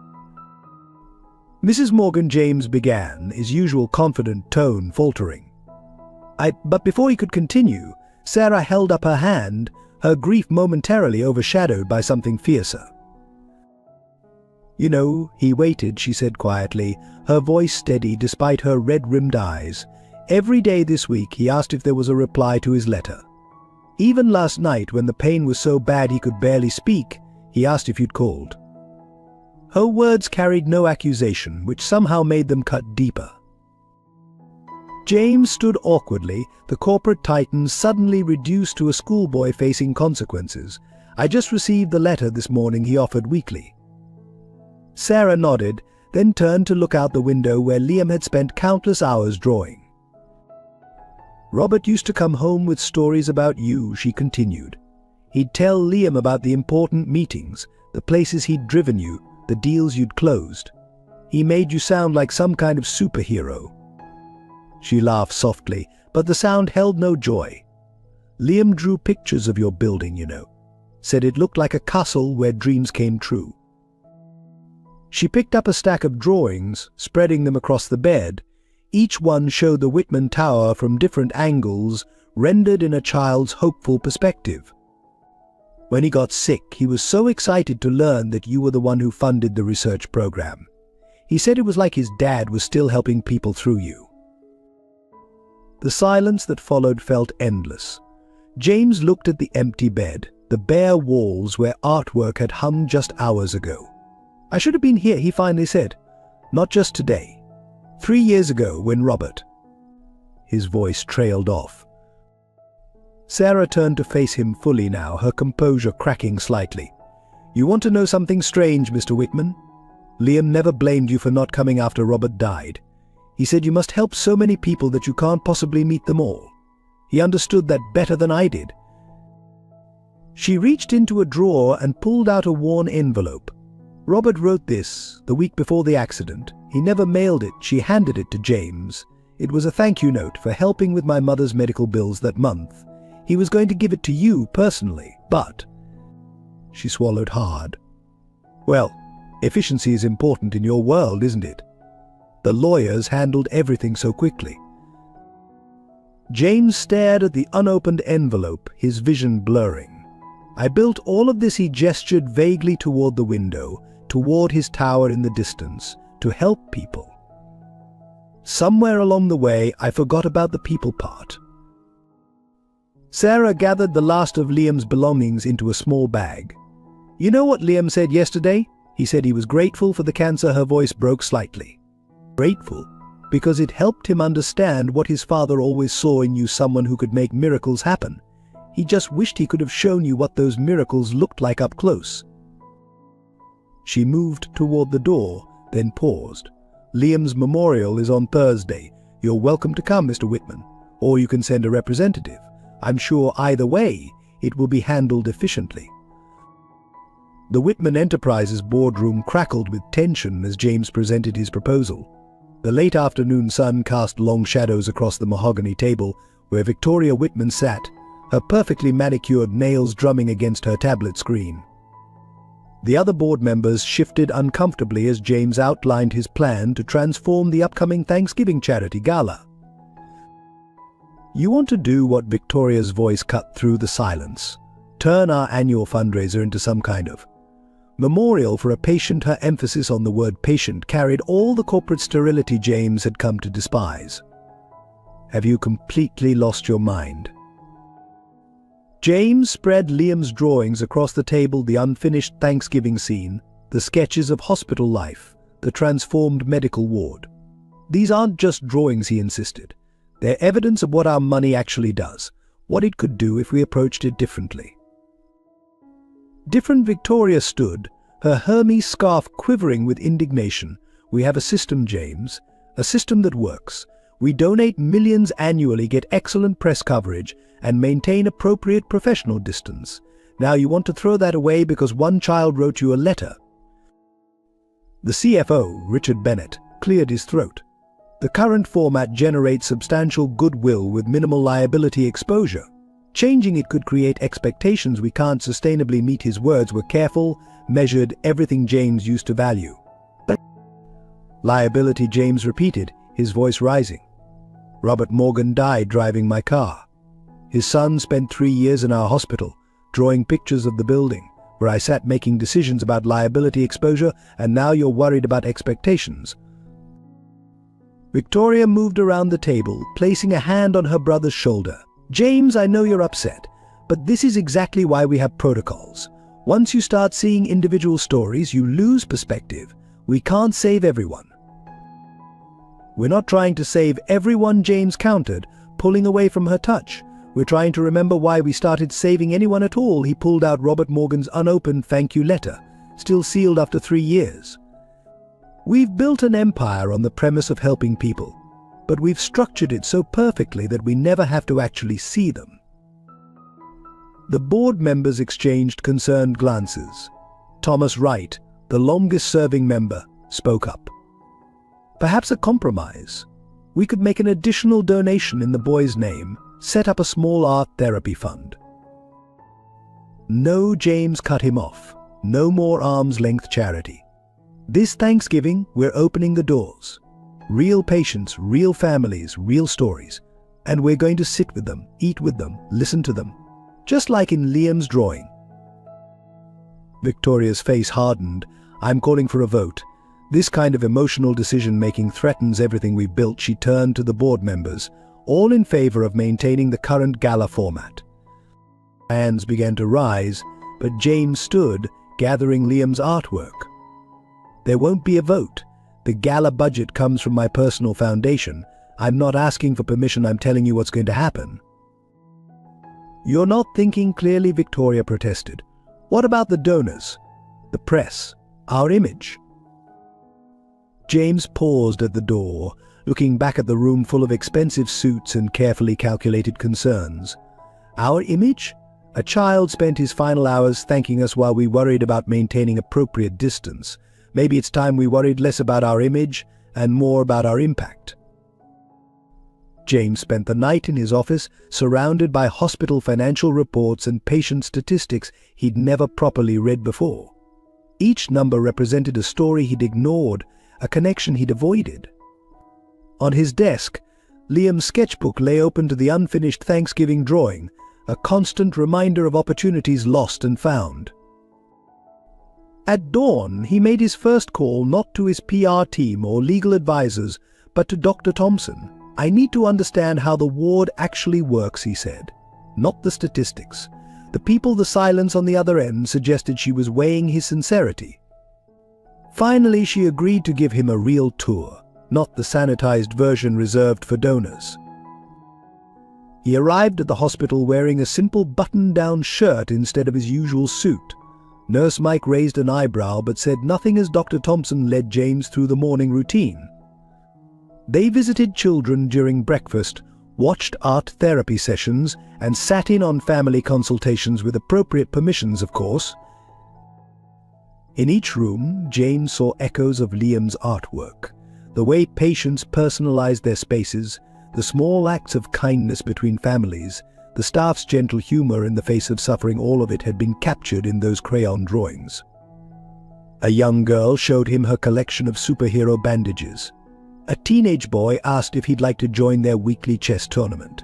Mrs. Morgan, James began, his usual confident tone faltering. But before he could continue, Sarah held up her hand, her grief momentarily overshadowed by something fiercer. "You know," he waited, she said quietly, her voice steady despite her red-rimmed eyes. "Every day this week he asked if there was a reply to his letter. Even last night, when the pain was so bad he could barely speak, he asked if you'd called." Her words carried no accusation, which somehow made them cut deeper. James stood awkwardly, the corporate titan suddenly reduced to a schoolboy facing consequences. "I just received the letter this morning," he offered weakly. Sarah nodded, then turned to look out the window where Liam had spent countless hours drawing. "Robert used to come home with stories about you," she continued. "He'd tell Liam about the important meetings, the places he'd driven you, the deals you'd closed. He made you sound like some kind of superhero." She laughed softly, but the sound held no joy. "Liam drew pictures of your building, you know. Said it looked like a castle where dreams came true." She picked up a stack of drawings, spreading them across the bed. Each one showed the Whitman Tower from different angles, rendered in a child's hopeful perspective. "When he got sick, he was so excited to learn that you were the one who funded the research program. He said it was like his dad was still helping people through you." The silence that followed felt endless. James looked at the empty bed, the bare walls where artwork had hung just hours ago. "I should have been here," he finally said. "Not just today. 3 years ago, when Robert—" His voice trailed off. Sarah turned to face him fully now, her composure cracking slightly. "You want to know something strange, Mr. Whitman? Liam never blamed you for not coming after Robert died. He said you must help so many people that you can't possibly meet them all. He understood that better than I did." She reached into a drawer and pulled out a worn envelope. "Robert wrote this the week before the accident. He never mailed it." She handed it to James. "It was a thank you note for helping with my mother's medical bills that month. He was going to give it to you personally, but—" She swallowed hard. "Well, efficiency is important in your world, isn't it? The lawyers handled everything so quickly." James stared at the unopened envelope, his vision blurring. "I built all of this," he gestured vaguely toward the window, toward his tower in the distance, "to help people. Somewhere along the way, I forgot about the people part." Sarah gathered the last of Liam's belongings into a small bag. "You know what Liam said yesterday? He said he was grateful for the cancer." Her voice broke slightly. "Grateful because it helped him understand what his father always saw in you, someone who could make miracles happen. He just wished he could have shown you what those miracles looked like up close." She moved toward the door, then paused. "Liam's memorial is on Thursday. You're welcome to come, Mr. Whitman, or you can send a representative. I'm sure either way, it will be handled efficiently." The Whitman Enterprises boardroom crackled with tension as James presented his proposal. The late afternoon sun cast long shadows across the mahogany table where Victoria Whitman sat, her perfectly manicured nails drumming against her tablet screen. The other board members shifted uncomfortably as James outlined his plan to transform the upcoming Thanksgiving charity gala. You want to do what Victoria's voice cut through the silence. Turn our annual fundraiser into some kind of memorial for a patient. Her emphasis on the word patient carried all the corporate sterility James had come to despise. Have you completely lost your mind? James spread Liam's drawings across the table, the unfinished Thanksgiving scene, the sketches of hospital life, the transformed medical ward. These aren't just drawings, he insisted. They're evidence of what our money actually does, what it could do if we approached it differently. Different Victoria stood, her Hermes scarf quivering with indignation. We have a system, James, a system that works. We donate millions annually, get excellent press coverage, and maintain appropriate professional distance. Now you want to throw that away because one child wrote you a letter. The CFO, Richard Bennett, cleared his throat. The current format generates substantial goodwill with minimal liability exposure. Changing it could create expectations we can't sustainably meet. His words were careful, measured, everything James used to value. But liability, James repeated, his voice rising. Robert Morgan died driving my car. His son spent 3 years in our hospital, drawing pictures of the building, where I sat making decisions about liability exposure, and now you're worried about expectations. Victoria moved around the table, placing a hand on her brother's shoulder. James, I know you're upset, but this is exactly why we have protocols. Once you start seeing individual stories, you lose perspective. We can't save everyone. We're not trying to save everyone, James countered, pulling away from her touch. We're trying to remember why we started saving anyone at all. He pulled out Robert Morgan's unopened thank you letter, still sealed after 3 years. We've built an empire on the premise of helping people, but we've structured it so perfectly that we never have to actually see them. The board members exchanged concerned glances. Thomas Wright, the longest-serving member, spoke up. Perhaps a compromise. We could make an additional donation in the boy's name, set up a small art therapy fund. No, James cut him off. No more arm's-length charity. This Thanksgiving, we're opening the doors. Real patients, real families, real stories. And we're going to sit with them, eat with them, listen to them. Just like in Liam's drawing. Victoria's face hardened. I'm calling for a vote. This kind of emotional decision-making threatens everything we've built. She turned to the board members, all in favor of maintaining the current gala format. Hands began to rise, but James stood, gathering Liam's artwork. There won't be a vote. The gala budget comes from my personal foundation. I'm not asking for permission, I'm telling you what's going to happen. You're not thinking clearly, Victoria protested. What about the donors? The press? Our image? James paused at the door, looking back at the room full of expensive suits and carefully calculated concerns. Our image? A child spent his final hours thanking us while we worried about maintaining appropriate distance. Maybe it's time we worried less about our image and more about our impact. James spent the night in his office, surrounded by hospital financial reports and patient statistics he'd never properly read before. Each number represented a story he'd ignored, a connection he'd avoided. On his desk, Liam's sketchbook lay open to the unfinished Thanksgiving drawing, a constant reminder of opportunities lost and found. At dawn, he made his first call not to his PR team or legal advisors, but to Dr. Thompson. I need to understand how the ward actually works, he said. Not the statistics. The people, the silence on the other end suggested she was weighing his sincerity. Finally, she agreed to give him a real tour, not the sanitized version reserved for donors. He arrived at the hospital wearing a simple button-down shirt instead of his usual suit. Nurse Mike raised an eyebrow but said nothing as Dr. Thompson led James through the morning routine. They visited children during breakfast, watched art therapy sessions, and sat in on family consultations with appropriate permissions, of course. In each room, James saw echoes of Liam's artwork. The way patients personalized their spaces, the small acts of kindness between families, the staff's gentle humor in the face of suffering, all of it had been captured in those crayon drawings. A young girl showed him her collection of superhero bandages. A teenage boy asked if he'd like to join their weekly chess tournament.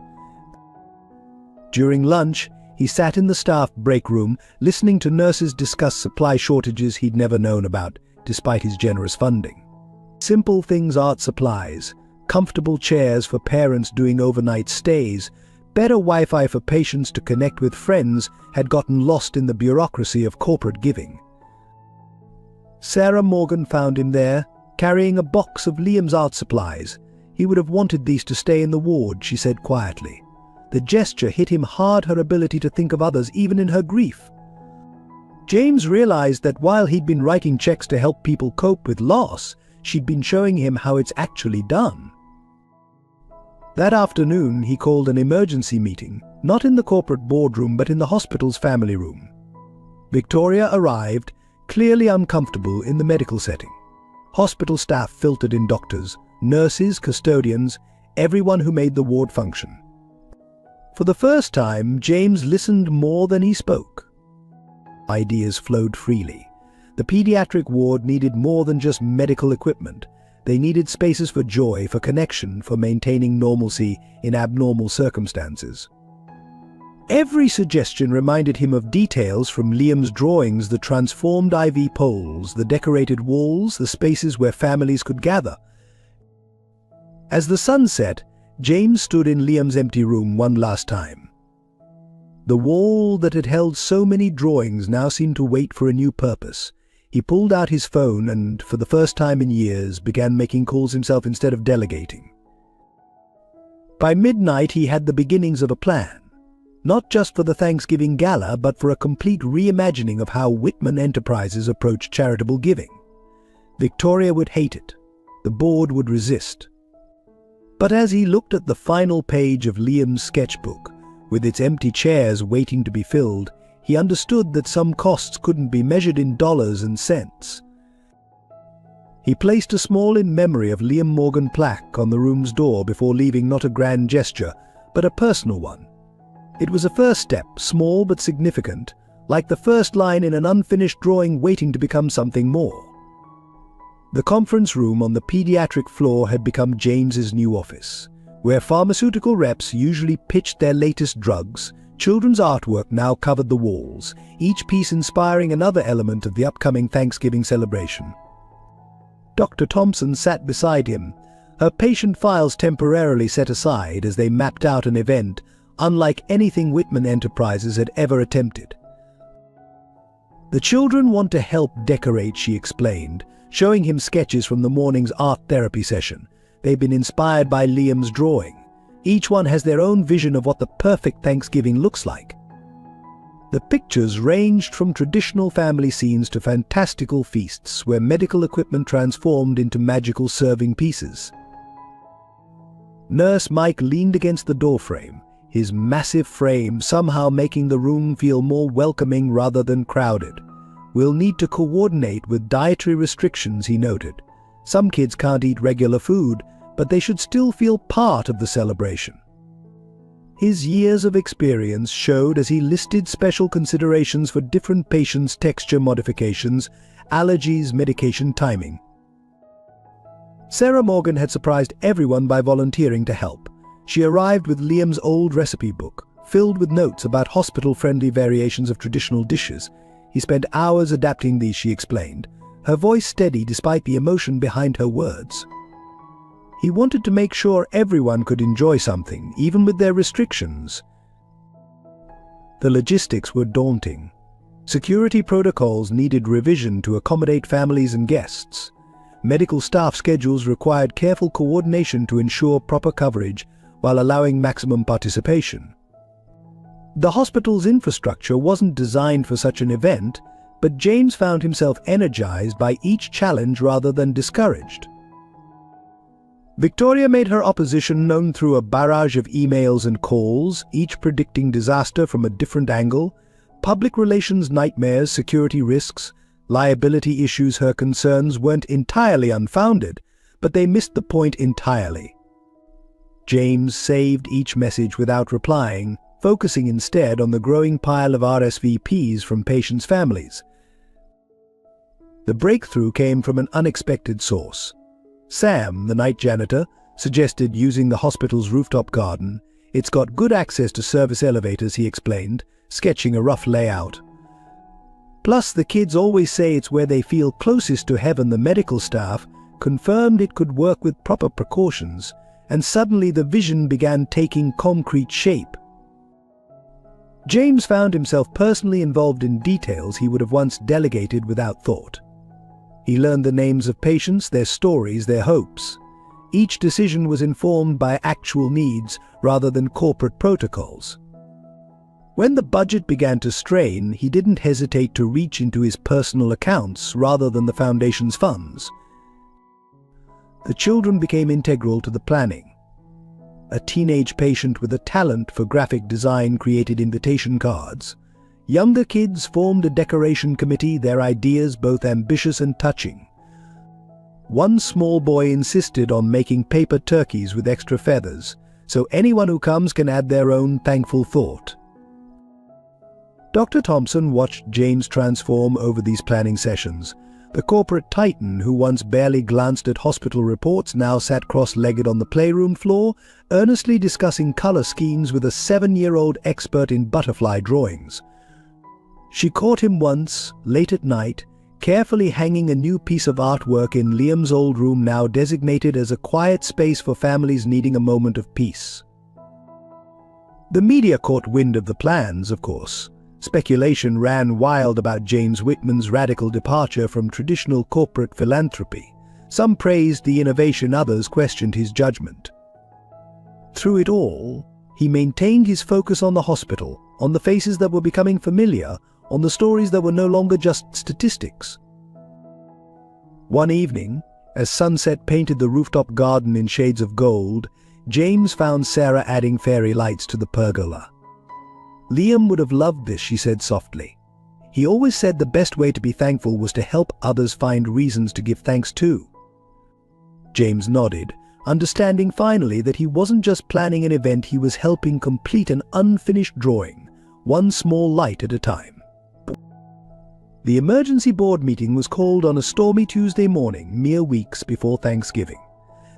During lunch, he sat in the staff break room, listening to nurses discuss supply shortages he'd never known about, despite his generous funding. Simple things, art supplies, comfortable chairs for parents doing overnight stays, better Wi-Fi for patients to connect with friends had gotten lost in the bureaucracy of corporate giving. Sarah Morgan found him there, carrying a box of Liam's art supplies. He would have wanted these to stay in the ward, she said quietly. The gesture hit him hard, her ability to think of others even in her grief. James realized that while he'd been writing checks to help people cope with loss, she'd been showing him how it's actually done. That afternoon, he called an emergency meeting, not in the corporate boardroom but in the hospital's family room. Victoria arrived, clearly uncomfortable in the medical setting. Hospital staff filtered in, doctors, nurses, custodians, everyone who made the ward function. For the first time, James listened more than he spoke. Ideas flowed freely. The pediatric ward needed more than just medical equipment. They needed spaces for joy, for connection, for maintaining normalcy in abnormal circumstances. Every suggestion reminded him of details from Liam's drawings: the transformed IV poles, the decorated walls, the spaces where families could gather. As the sun set, James stood in Liam's empty room one last time. The wall that had held so many drawings now seemed to wait for a new purpose. He pulled out his phone and, for the first time in years, began making calls himself instead of delegating. By midnight, he had the beginnings of a plan. Not just for the Thanksgiving Gala, but for a complete reimagining of how Whitman Enterprises approached charitable giving. Victoria would hate it. The board would resist. But as he looked at the final page of Liam's sketchbook, with its empty chairs waiting to be filled, he understood that some costs couldn't be measured in dollars and cents. He placed a small in memory of Liam Morgan plaque on the room's door before leaving, not a grand gesture, but a personal one. It was a first step, small but significant, like the first line in an unfinished drawing waiting to become something more. The conference room on the pediatric floor had become James's new office, where pharmaceutical reps usually pitched their latest drugs. Children's artwork now covered the walls, each piece inspiring another element of the upcoming Thanksgiving celebration. Dr. Thompson sat beside him, her patient files temporarily set aside as they mapped out an event unlike anything Whitman Enterprises had ever attempted. The children want to help decorate, she explained, showing him sketches from the morning's art therapy session. They've been inspired by Liam's drawing. Each one has their own vision of what the perfect Thanksgiving looks like. The pictures ranged from traditional family scenes to fantastical feasts where medical equipment transformed into magical serving pieces. Nurse Mike leaned against the doorframe, his massive frame somehow making the room feel more welcoming rather than crowded. We'll need to coordinate with dietary restrictions, he noted. Some kids can't eat regular food, but they should still feel part of the celebration. His years of experience showed as he listed special considerations for different patients' texture modifications, allergies, medication timing. Sarah Morgan had surprised everyone by volunteering to help. She arrived with Liam's old recipe book, filled with notes about hospital-friendly variations of traditional dishes. He spent hours adapting these, she explained, her voice steady despite the emotion behind her words. He wanted to make sure everyone could enjoy something, even with their restrictions. The logistics were daunting. Security protocols needed revision to accommodate families and guests. Medical staff schedules required careful coordination to ensure proper coverage while allowing maximum participation. The hospital's infrastructure wasn't designed for such an event, but James found himself energized by each challenge rather than discouraged. Victoria made her opposition known through a barrage of emails and calls, each predicting disaster from a different angle: public relations nightmares, security risks, liability issues. Her concerns weren't entirely unfounded, but they missed the point entirely. James saved each message without replying, focusing instead on the growing pile of RSVPs from patients' families. The breakthrough came from an unexpected source. Sam, the night janitor, suggested using the hospital's rooftop garden. It's got good access to service elevators, he explained, sketching a rough layout. Plus, the kids always say it's where they feel closest to heaven. The medical staff confirmed it could work with proper precautions, and suddenly the vision began taking concrete shape. James found himself personally involved in details he would have once delegated without thought. He learned the names of patients, their stories, their hopes. Each decision was informed by actual needs rather than corporate protocols. When the budget began to strain, he didn't hesitate to reach into his personal accounts rather than the foundation's funds. The children became integral to the planning. A teenage patient with a talent for graphic design created invitation cards. Younger kids formed a decoration committee, their ideas both ambitious and touching. One small boy insisted on making paper turkeys with extra feathers, so anyone who comes can add their own thankful thought. Dr. Thompson watched James transform over these planning sessions. The corporate titan who once barely glanced at hospital reports now sat cross-legged on the playroom floor, earnestly discussing color schemes with a 7-year-old expert in butterfly drawings. She caught him once, late at night, carefully hanging a new piece of artwork in Liam's old room, now designated as a quiet space for families needing a moment of peace. The media caught wind of the plans, of course. Speculation ran wild about James Whitman's radical departure from traditional corporate philanthropy. Some praised the innovation, others questioned his judgment. Through it all, he maintained his focus on the hospital, on the faces that were becoming familiar, on the stories that were no longer just statistics. One evening, as sunset painted the rooftop garden in shades of gold, James found Sarah adding fairy lights to the pergola. "Liam would have loved this," she said softly. "He always said the best way to be thankful was to help others find reasons to give thanks too." James nodded, understanding finally that he wasn't just planning an event, he was helping complete an unfinished drawing, one small light at a time. The emergency board meeting was called on a stormy Tuesday morning, mere weeks before Thanksgiving.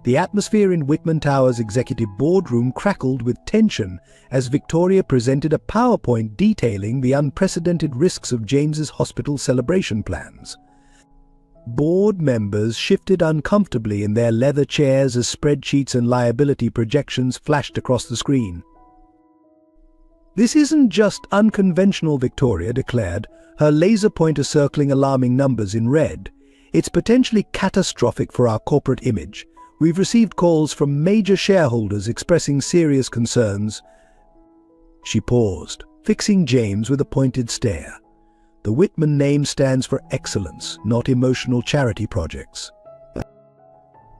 The atmosphere in Whitman Tower's executive boardroom crackled with tension as Victoria presented a PowerPoint detailing the unprecedented risks of James's hospital celebration plans. Board members shifted uncomfortably in their leather chairs as spreadsheets and liability projections flashed across the screen. "This isn't just unconventional," Victoria declared, her laser pointer circling alarming numbers in red. "It's potentially catastrophic for our corporate image. We've received calls from major shareholders expressing serious concerns." She paused, fixing James with a pointed stare. The Whitman name stands for excellence, not emotional charity projects.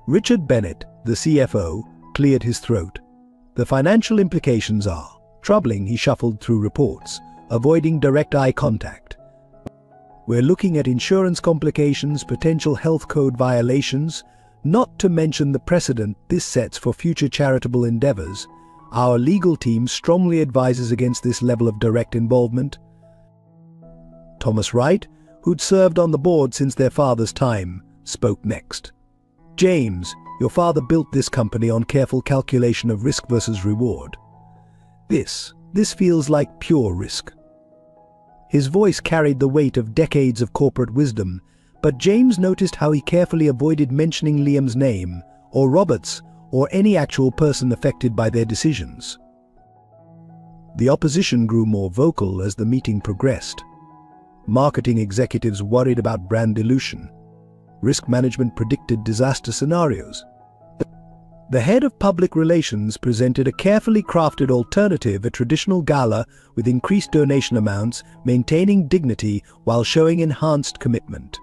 Richard Bennett, the CFO, cleared his throat. "The financial implications are troubling." He shuffled through reports, avoiding direct eye contact. "We're looking at insurance complications, potential health code violations, not to mention the precedent this sets for future charitable endeavors. Our legal team strongly advises against this level of direct involvement." Thomas Wright, who'd served on the board since their father's time, spoke next. "James, your father built this company on careful calculation of risk versus reward. This feels like pure risk." His voice carried the weight of decades of corporate wisdom, but James noticed how he carefully avoided mentioning Liam's name, or Robert's, or any actual person affected by their decisions. The opposition grew more vocal as the meeting progressed. Marketing executives worried about brand dilution. Risk management predicted disaster scenarios. The head of public relations presented a carefully crafted alternative, a traditional gala with increased donation amounts, maintaining dignity while showing enhanced commitment.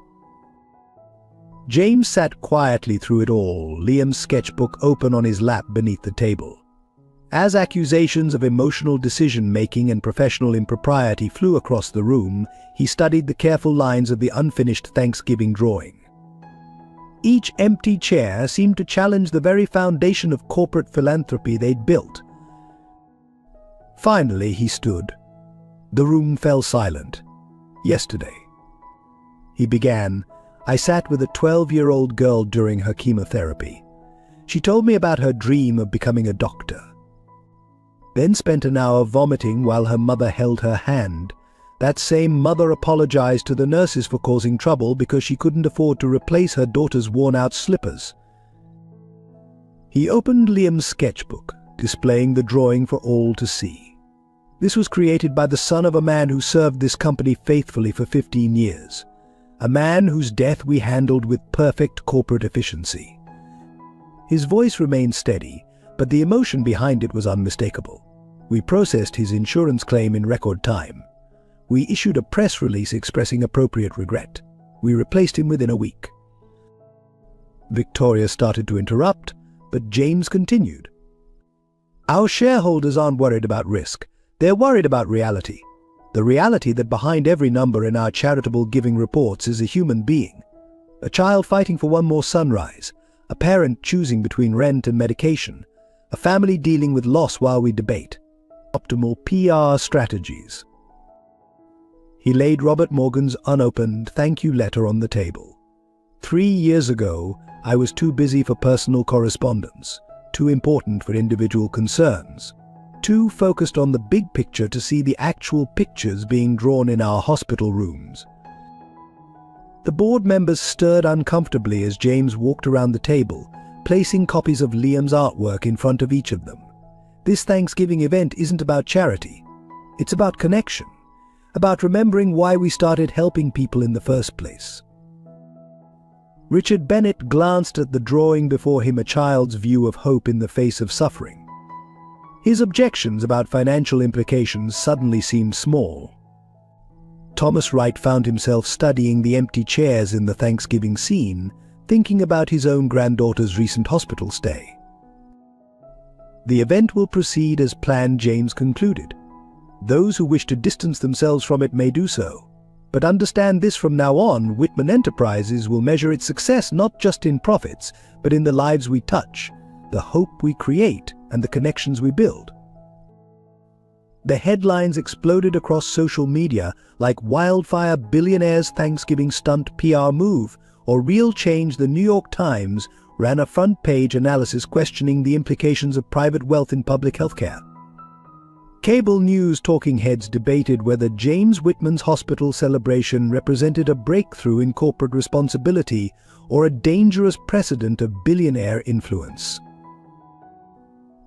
James sat quietly through it all, Liam's sketchbook open on his lap beneath the table. As accusations of emotional decision-making and professional impropriety flew across the room, he studied the careful lines of the unfinished Thanksgiving drawing. Each empty chair seemed to challenge the very foundation of corporate philanthropy they'd built. Finally, he stood. The room fell silent. "Yesterday," he began, "I sat with a 12-year-old girl during her chemotherapy. She told me about her dream of becoming a doctor. then spent an hour vomiting while her mother held her hand. That same mother apologized to the nurses for causing trouble because she couldn't afford to replace her daughter's worn-out slippers. He opened Liam's sketchbook, displaying the drawing for all to see. This was created by the son of a man who served this company faithfully for 15 years. A man whose death we handled with perfect corporate efficiency. His voice remained steady, but the emotion behind it was unmistakable. We processed his insurance claim in record time. We issued a press release expressing appropriate regret. We replaced him within a week. Victoria started to interrupt, but James continued. Our shareholders aren't worried about risk. They're worried about reality. The reality that behind every number in our charitable giving reports is a human being. A child fighting for one more sunrise. A parent choosing between rent and medication. A family dealing with loss while we debate. Optimal PR strategies. He laid Robert Morgan's unopened thank you letter on the table. 3 years ago, I was too busy for personal correspondence, too important for individual concerns, too focused on the big picture to see the actual pictures being drawn in our hospital rooms. The board members stirred uncomfortably as James walked around the table, placing copies of Liam's artwork in front of each of them. This Thanksgiving event isn't about charity. It's about connection. About remembering why we started helping people in the first place. Richard Bennett glanced at the drawing before him, a child's view of hope in the face of suffering. His objections about financial implications suddenly seemed small. Thomas Wright found himself studying the empty chairs in the Thanksgiving scene, thinking about his own granddaughter's recent hospital stay. The event will proceed as planned, James concluded. Those who wish to distance themselves from it may do so. But understand this: from now on, Whitman Enterprises will measure its success not just in profits, but in the lives we touch, the hope we create, and the connections we build. The headlines exploded across social media like wildfire: Billionaire's Thanksgiving stunt PR move, or real change. The New York Times ran a front-page analysis questioning the implications of private wealth in public healthcare. Cable news talking heads debated whether James Whitman's hospital celebration represented a breakthrough in corporate responsibility or a dangerous precedent of billionaire influence.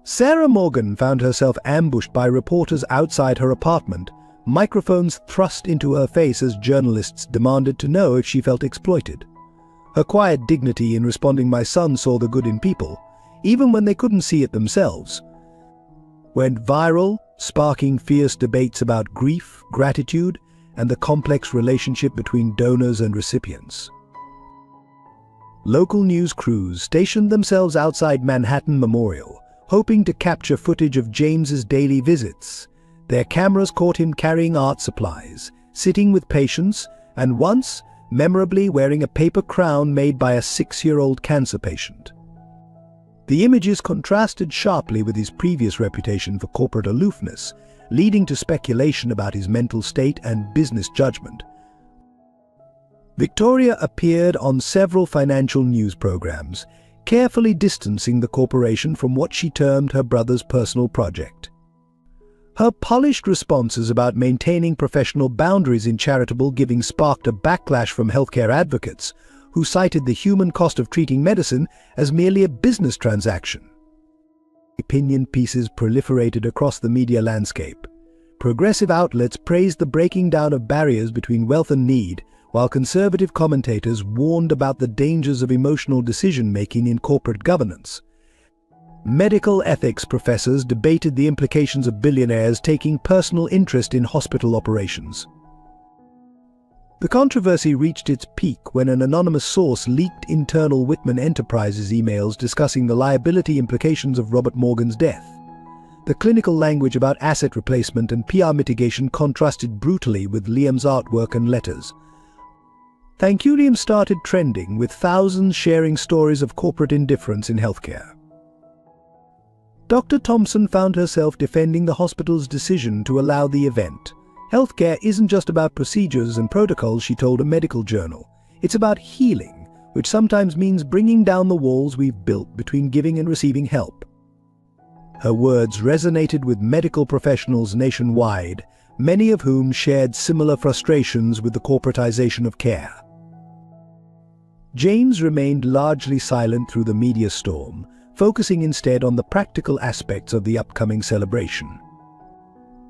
Sarah Morgan found herself ambushed by reporters outside her apartment, microphones thrust into her face as journalists demanded to know if she felt exploited. Her quiet dignity in responding, "My son saw the good in people," even when they couldn't see it themselves, went viral, sparking fierce debates about grief, gratitude, and the complex relationship between donors and recipients. Local news crews stationed themselves outside Manhattan Memorial, hoping to capture footage of James's daily visits. Their cameras caught him carrying art supplies, sitting with patients, and once, memorably, wearing a paper crown made by a 6-year-old cancer patient. The images contrasted sharply with his previous reputation for corporate aloofness, leading to speculation about his mental state and business judgment. Victoria appeared on several financial news programs, carefully distancing the corporation from what she termed her brother's personal project. Her polished responses about maintaining professional boundaries in charitable giving sparked a backlash from healthcare advocates, who cited the human cost of treating medicine as merely a business transaction. Opinion pieces proliferated across the media landscape. Progressive outlets praised the breaking down of barriers between wealth and need, while conservative commentators warned about the dangers of emotional decision-making in corporate governance. Medical ethics professors debated the implications of billionaires taking personal interest in hospital operations. The controversy reached its peak when an anonymous source leaked internal Whitman Enterprises emails discussing the liability implications of Robert Morgan's death. The clinical language about asset replacement and PR mitigation contrasted brutally with Liam's artwork and letters. Thank You Liam started trending, with thousands sharing stories of corporate indifference in healthcare. Dr. Thompson found herself defending the hospital's decision to allow the event. Healthcare isn't just about procedures and protocols, she told a medical journal. It's about healing, which sometimes means bringing down the walls we've built between giving and receiving help. Her words resonated with medical professionals nationwide, many of whom shared similar frustrations with the corporatization of care. James remained largely silent through the media storm, focusing instead on the practical aspects of the upcoming celebration.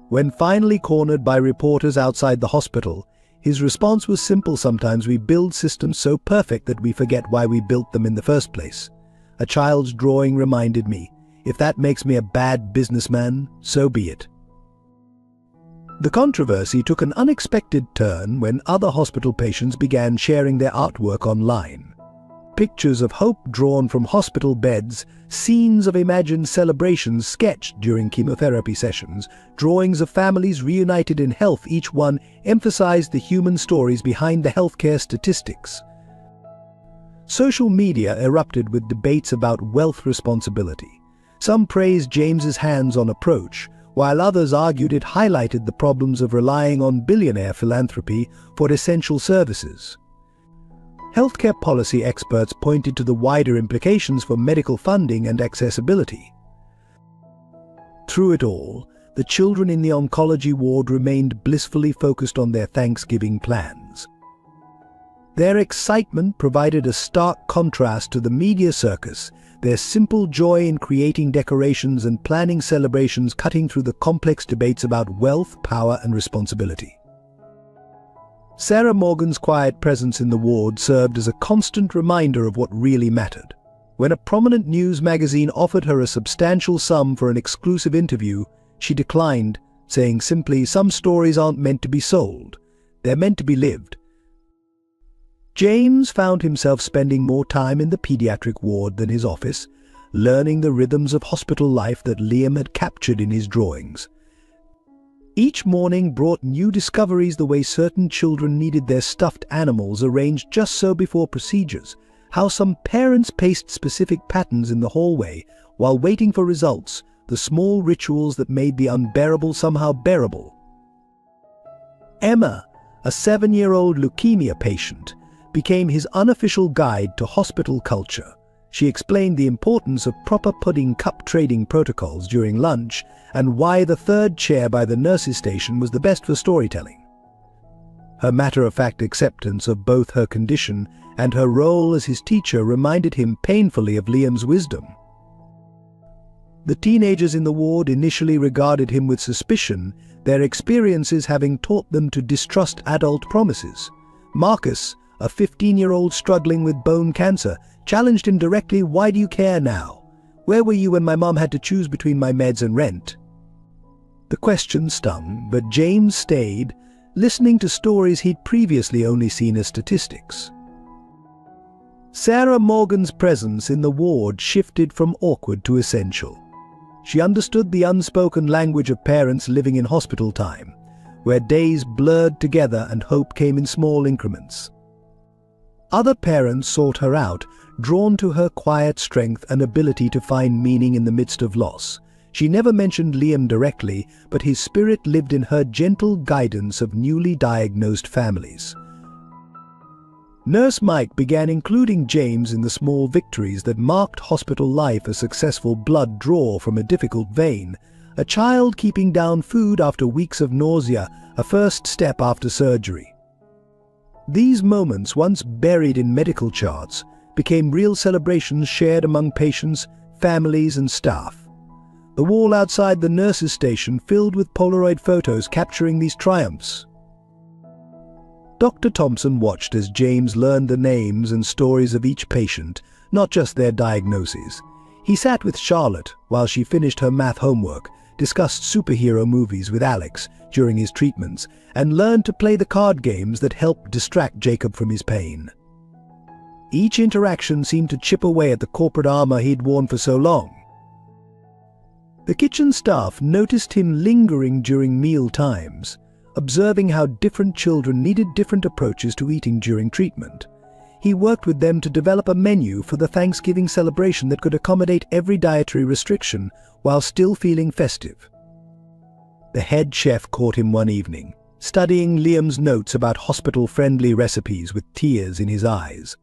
When finally cornered by reporters outside the hospital, his response was simple: "Sometimes we build systems so perfect that we forget why we built them in the first place. A child's drawing reminded me, if that makes me a bad businessman, so be it." The controversy took an unexpected turn when other hospital patients began sharing their artwork online. Pictures of hope drawn from hospital beds, scenes of imagined celebrations sketched during chemotherapy sessions, drawings of families reunited in health, each one emphasized the human stories behind the healthcare statistics. Social media erupted with debates about wealth responsibility. Some praised James's hands-on approach, while others argued it highlighted the problems of relying on billionaire philanthropy for essential services. Healthcare policy experts pointed to the wider implications for medical funding and accessibility. Through it all, the children in the oncology ward remained blissfully focused on their Thanksgiving plans. Their excitement provided a stark contrast to the media circus, their simple joy in creating decorations and planning celebrations cutting through the complex debates about wealth, power, and responsibility. Sarah Morgan's quiet presence in the ward served as a constant reminder of what really mattered. When a prominent news magazine offered her a substantial sum for an exclusive interview, she declined, saying simply, "Some stories aren't meant to be sold. They're meant to be lived." James found himself spending more time in the pediatric ward than his office, learning the rhythms of hospital life that Liam had captured in his drawings. Each morning brought new discoveries: the way certain children needed their stuffed animals arranged just so before procedures, how some parents paced specific patterns in the hallway while waiting for results, the small rituals that made the unbearable somehow bearable. Emma, a 7-year-old leukemia patient, became his unofficial guide to hospital culture. She explained the importance of proper pudding cup trading protocols during lunch and why the third chair by the nurses' station was the best for storytelling. Her matter-of-fact acceptance of both her condition and her role as his teacher reminded him painfully of Liam's wisdom. The teenagers in the ward initially regarded him with suspicion, their experiences having taught them to distrust adult promises. Marcus, a 15-year-old struggling with bone cancer, challenged him directly, "Why do you care now? Where were you when my mom had to choose between my meds and rent?" The question stung, but James stayed, listening to stories he'd previously only seen as statistics. Sarah Morgan's presence in the ward shifted from awkward to essential. She understood the unspoken language of parents living in hospital time, where days blurred together and hope came in small increments. Other parents sought her out, drawn to her quiet strength and ability to find meaning in the midst of loss. She never mentioned Liam directly, but his spirit lived in her gentle guidance of newly diagnosed families. Nurse Mike began including James in the small victories that marked hospital life: a successful blood draw from a difficult vein, a child keeping down food after weeks of nausea, a first step after surgery. These moments, once buried in medical charts, became real celebrations shared among patients, families, and staff. The wall outside the nurses' station filled with Polaroid photos capturing these triumphs. Dr. Thompson watched as James learned the names and stories of each patient, not just their diagnoses. He sat with Charlotte while she finished her math homework, discussed superhero movies with Alex during his treatments, and learned to play the card games that helped distract Jacob from his pain. Each interaction seemed to chip away at the corporate armor he'd worn for so long. The kitchen staff noticed him lingering during meal times, observing how different children needed different approaches to eating during treatment. He worked with them to develop a menu for the Thanksgiving celebration that could accommodate every dietary restriction while still feeling festive. The head chef caught him one evening, studying Liam's notes about hospital-friendly recipes with tears in his eyes.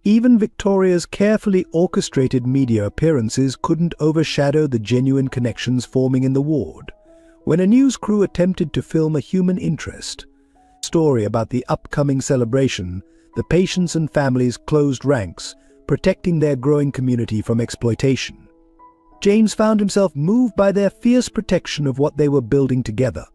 Even Victoria's carefully orchestrated media appearances couldn't overshadow the genuine connections forming in the ward. When a news crew attempted to film a human interest story about the upcoming celebration, the patients and families closed ranks, protecting their growing community from exploitation. James found himself moved by their fierce protection of what they were building together.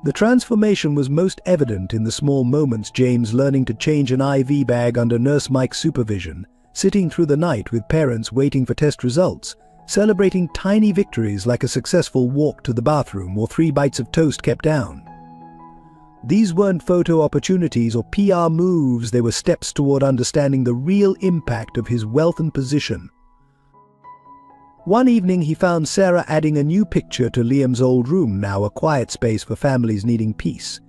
The transformation was most evident in the small moments: James learning to change an IV bag under Nurse Mike's supervision, sitting through the night with parents waiting for test results, celebrating tiny victories like a successful walk to the bathroom or 3 bites of toast kept down. These weren't photo opportunities or PR moves, they were steps toward understanding the real impact of his wealth and position. One evening he found Sarah adding a new picture to Liam's old room, now a quiet space for families needing peace.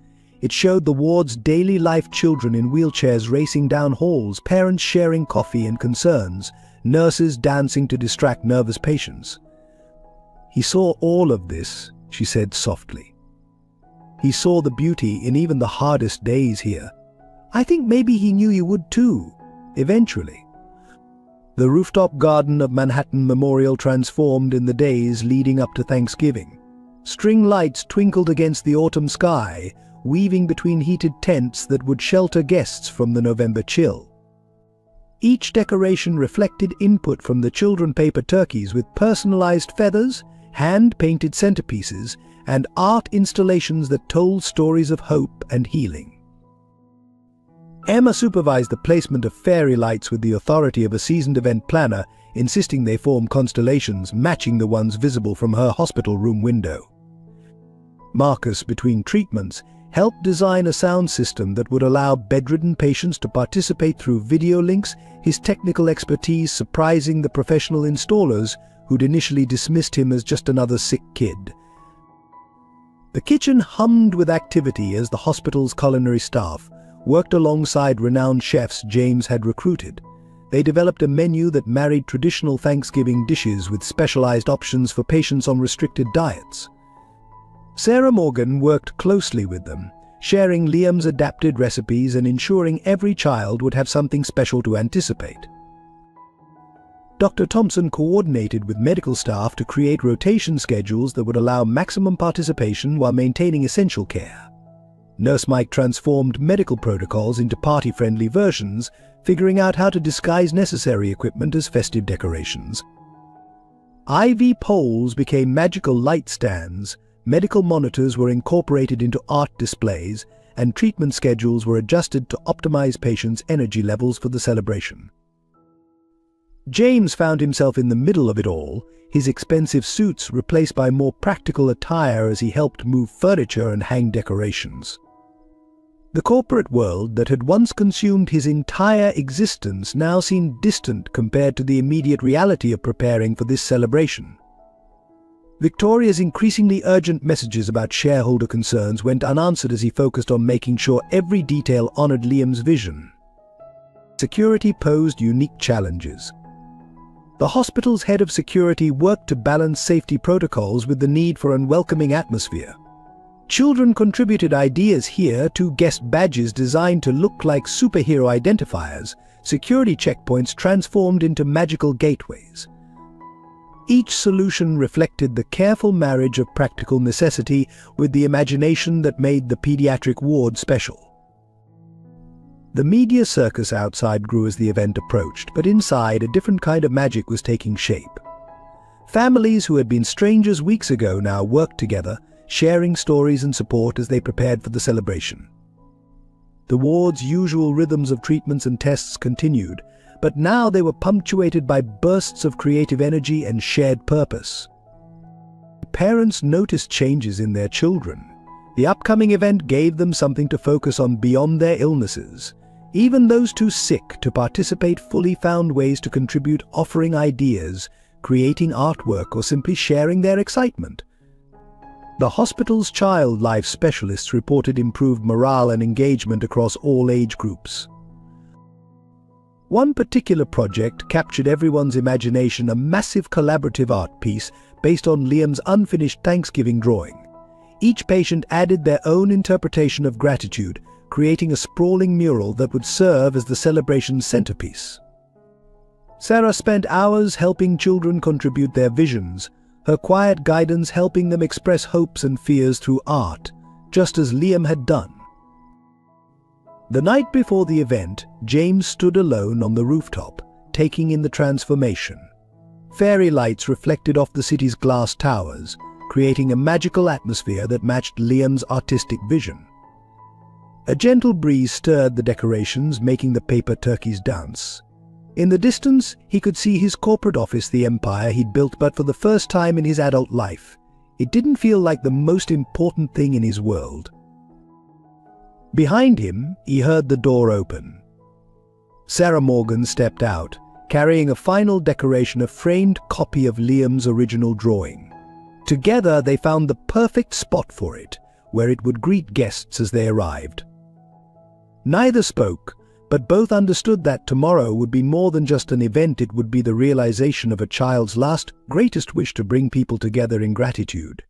It showed the ward's daily life: children in wheelchairs racing down halls, parents sharing coffee and concerns, nurses dancing to distract nervous patients. "He saw all of this," she said softly. "He saw the beauty in even the hardest days here. I think maybe he knew you would too, eventually." The rooftop garden of Manhattan Memorial transformed in the days leading up to Thanksgiving. String lights twinkled against the autumn sky, weaving between heated tents that would shelter guests from the November chill. Each decoration reflected input from the children: paper turkeys with personalized feathers, hand-painted centerpieces, and art installations that told stories of hope and healing. Emma supervised the placement of fairy lights with the authority of a seasoned event planner, insisting they form constellations matching the ones visible from her hospital room window. Marcus, between treatments, helped design a sound system that would allow bedridden patients to participate through video links, his technical expertise surprising the professional installers who'd initially dismissed him as just another sick kid. The kitchen hummed with activity as the hospital's culinary staff worked alongside renowned chefs James had recruited. They developed a menu that married traditional Thanksgiving dishes with specialized options for patients on restricted diets. Sarah Morgan worked closely with them, sharing Liam's adapted recipes and ensuring every child would have something special to anticipate. Dr. Thompson coordinated with medical staff to create rotation schedules that would allow maximum participation while maintaining essential care. Nurse Mike transformed medical protocols into party-friendly versions, figuring out how to disguise necessary equipment as festive decorations. IV poles became magical light stands, medical monitors were incorporated into art displays, and treatment schedules were adjusted to optimize patients' energy levels for the celebration. James found himself in the middle of it all, his expensive suits replaced by more practical attire as he helped move furniture and hang decorations. The corporate world that had once consumed his entire existence now seemed distant compared to the immediate reality of preparing for this celebration. Victoria's increasingly urgent messages about shareholder concerns went unanswered as he focused on making sure every detail honored Liam's vision. Security posed unique challenges. The hospital's head of security worked to balance safety protocols with the need for an welcoming atmosphere. Children contributed ideas here: to guest badges designed to look like superhero identifiers, security checkpoints transformed into magical gateways. Each solution reflected the careful marriage of practical necessity with the imagination that made the pediatric ward special. The media circus outside grew as the event approached, but inside a different kind of magic was taking shape. Families who had been strangers weeks ago now worked together, sharing stories and support as they prepared for the celebration. The ward's usual rhythms of treatments and tests continued, but now they were punctuated by bursts of creative energy and shared purpose. Parents noticed changes in their children. The upcoming event gave them something to focus on beyond their illnesses. Even those too sick to participate fully found ways to contribute, offering ideas, creating artwork, or simply sharing their excitement. The hospital's child life specialists reported improved morale and engagement across all age groups. One particular project captured everyone's imagination: a massive collaborative art piece based on Liam's unfinished Thanksgiving drawing. Each patient added their own interpretation of gratitude, creating a sprawling mural that would serve as the celebration's centerpiece. Sarah spent hours helping children contribute their visions, her quiet guidance helping them express hopes and fears through art, just as Liam had done. The night before the event, James stood alone on the rooftop, taking in the transformation. Fairy lights reflected off the city's glass towers, creating a magical atmosphere that matched Liam's artistic vision. A gentle breeze stirred the decorations, making the paper turkeys dance. In the distance, he could see his corporate office, the empire he'd built, but for the first time in his adult life, it didn't feel like the most important thing in his world. Behind him, he heard the door open. Sarah Morgan stepped out, carrying a final decoration, a framed copy of Liam's original drawing. Together, they found the perfect spot for it, where it would greet guests as they arrived. Neither spoke, but both understood that tomorrow would be more than just an event. It would be the realization of a child's last, greatest wish to bring people together in gratitude.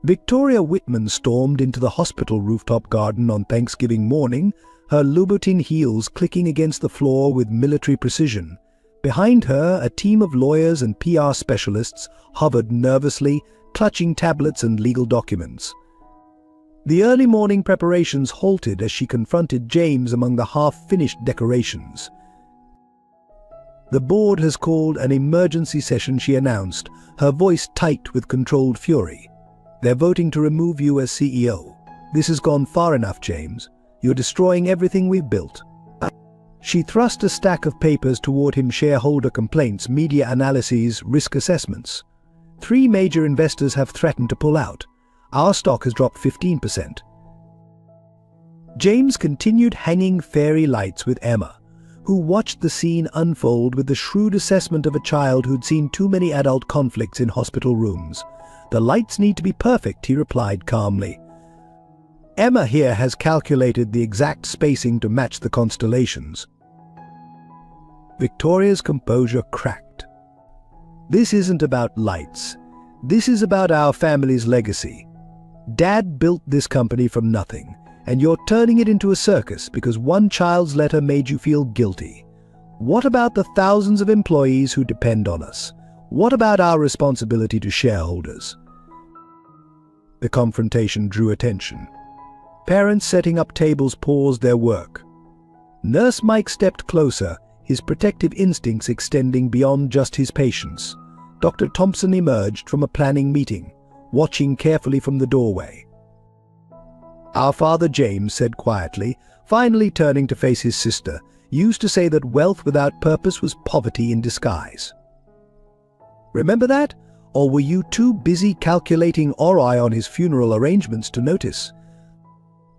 Victoria Whitman stormed into the hospital rooftop garden on Thanksgiving morning, her Louboutin heels clicking against the floor with military precision. Behind her, a team of lawyers and PR specialists hovered nervously, clutching tablets and legal documents. The early morning preparations halted as she confronted James among the half-finished decorations. "The board has called an emergency session," she announced, her voice tight with controlled fury. "They're voting to remove you as CEO. This has gone far enough, James. You're destroying everything we've built." She thrust a stack of papers toward him: shareholder complaints, media analyses, risk assessments. "3 major investors have threatened to pull out. Our stock has dropped 15%. James continued hanging fairy lights with Emma, who watched the scene unfold with the shrewd assessment of a child who'd seen too many adult conflicts in hospital rooms. "The lights need to be perfect," he replied calmly. "Emma here has calculated the exact spacing to match the constellations." Victoria's composure cracked. "This isn't about lights. This is about our family's legacy. Dad built this company from nothing, and you're turning it into a circus because one child's letter made you feel guilty. What about the thousands of employees who depend on us? What about our responsibility to shareholders?" The confrontation drew attention. Parents setting up tables paused their work. Nurse Mike stepped closer, his protective instincts extending beyond just his patients. Dr. Thompson emerged from a planning meeting, watching carefully from the doorway. "Our father James," said quietly, finally turning to face his sister, "used to say that wealth without purpose was poverty in disguise. Remember that? Or were you too busy calculating ROI on his funeral arrangements to notice?"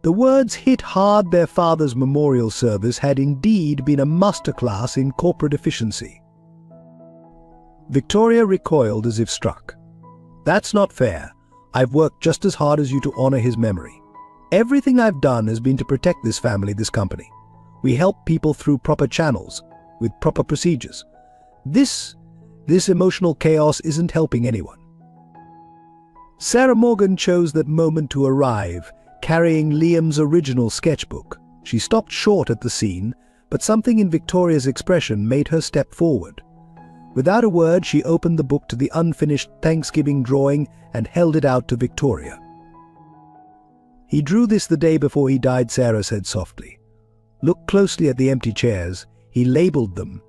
The words hit hard. Their father's memorial service had indeed been a masterclass in corporate efficiency. Victoria recoiled as if struck. "That's not fair. I've worked just as hard as you to honor his memory. Everything I've done has been to protect this family, this company. We help people through proper channels, with proper procedures. This emotional chaos isn't helping anyone." Sarah Morgan chose that moment to arrive, carrying Liam's original sketchbook. She stopped short at the scene, but something in Victoria's expression made her step forward. Without a word, she opened the book to the unfinished Thanksgiving drawing and held it out to Victoria. "He drew this the day before he died," Sarah said softly. "Look closely at the empty chairs. He labeled them.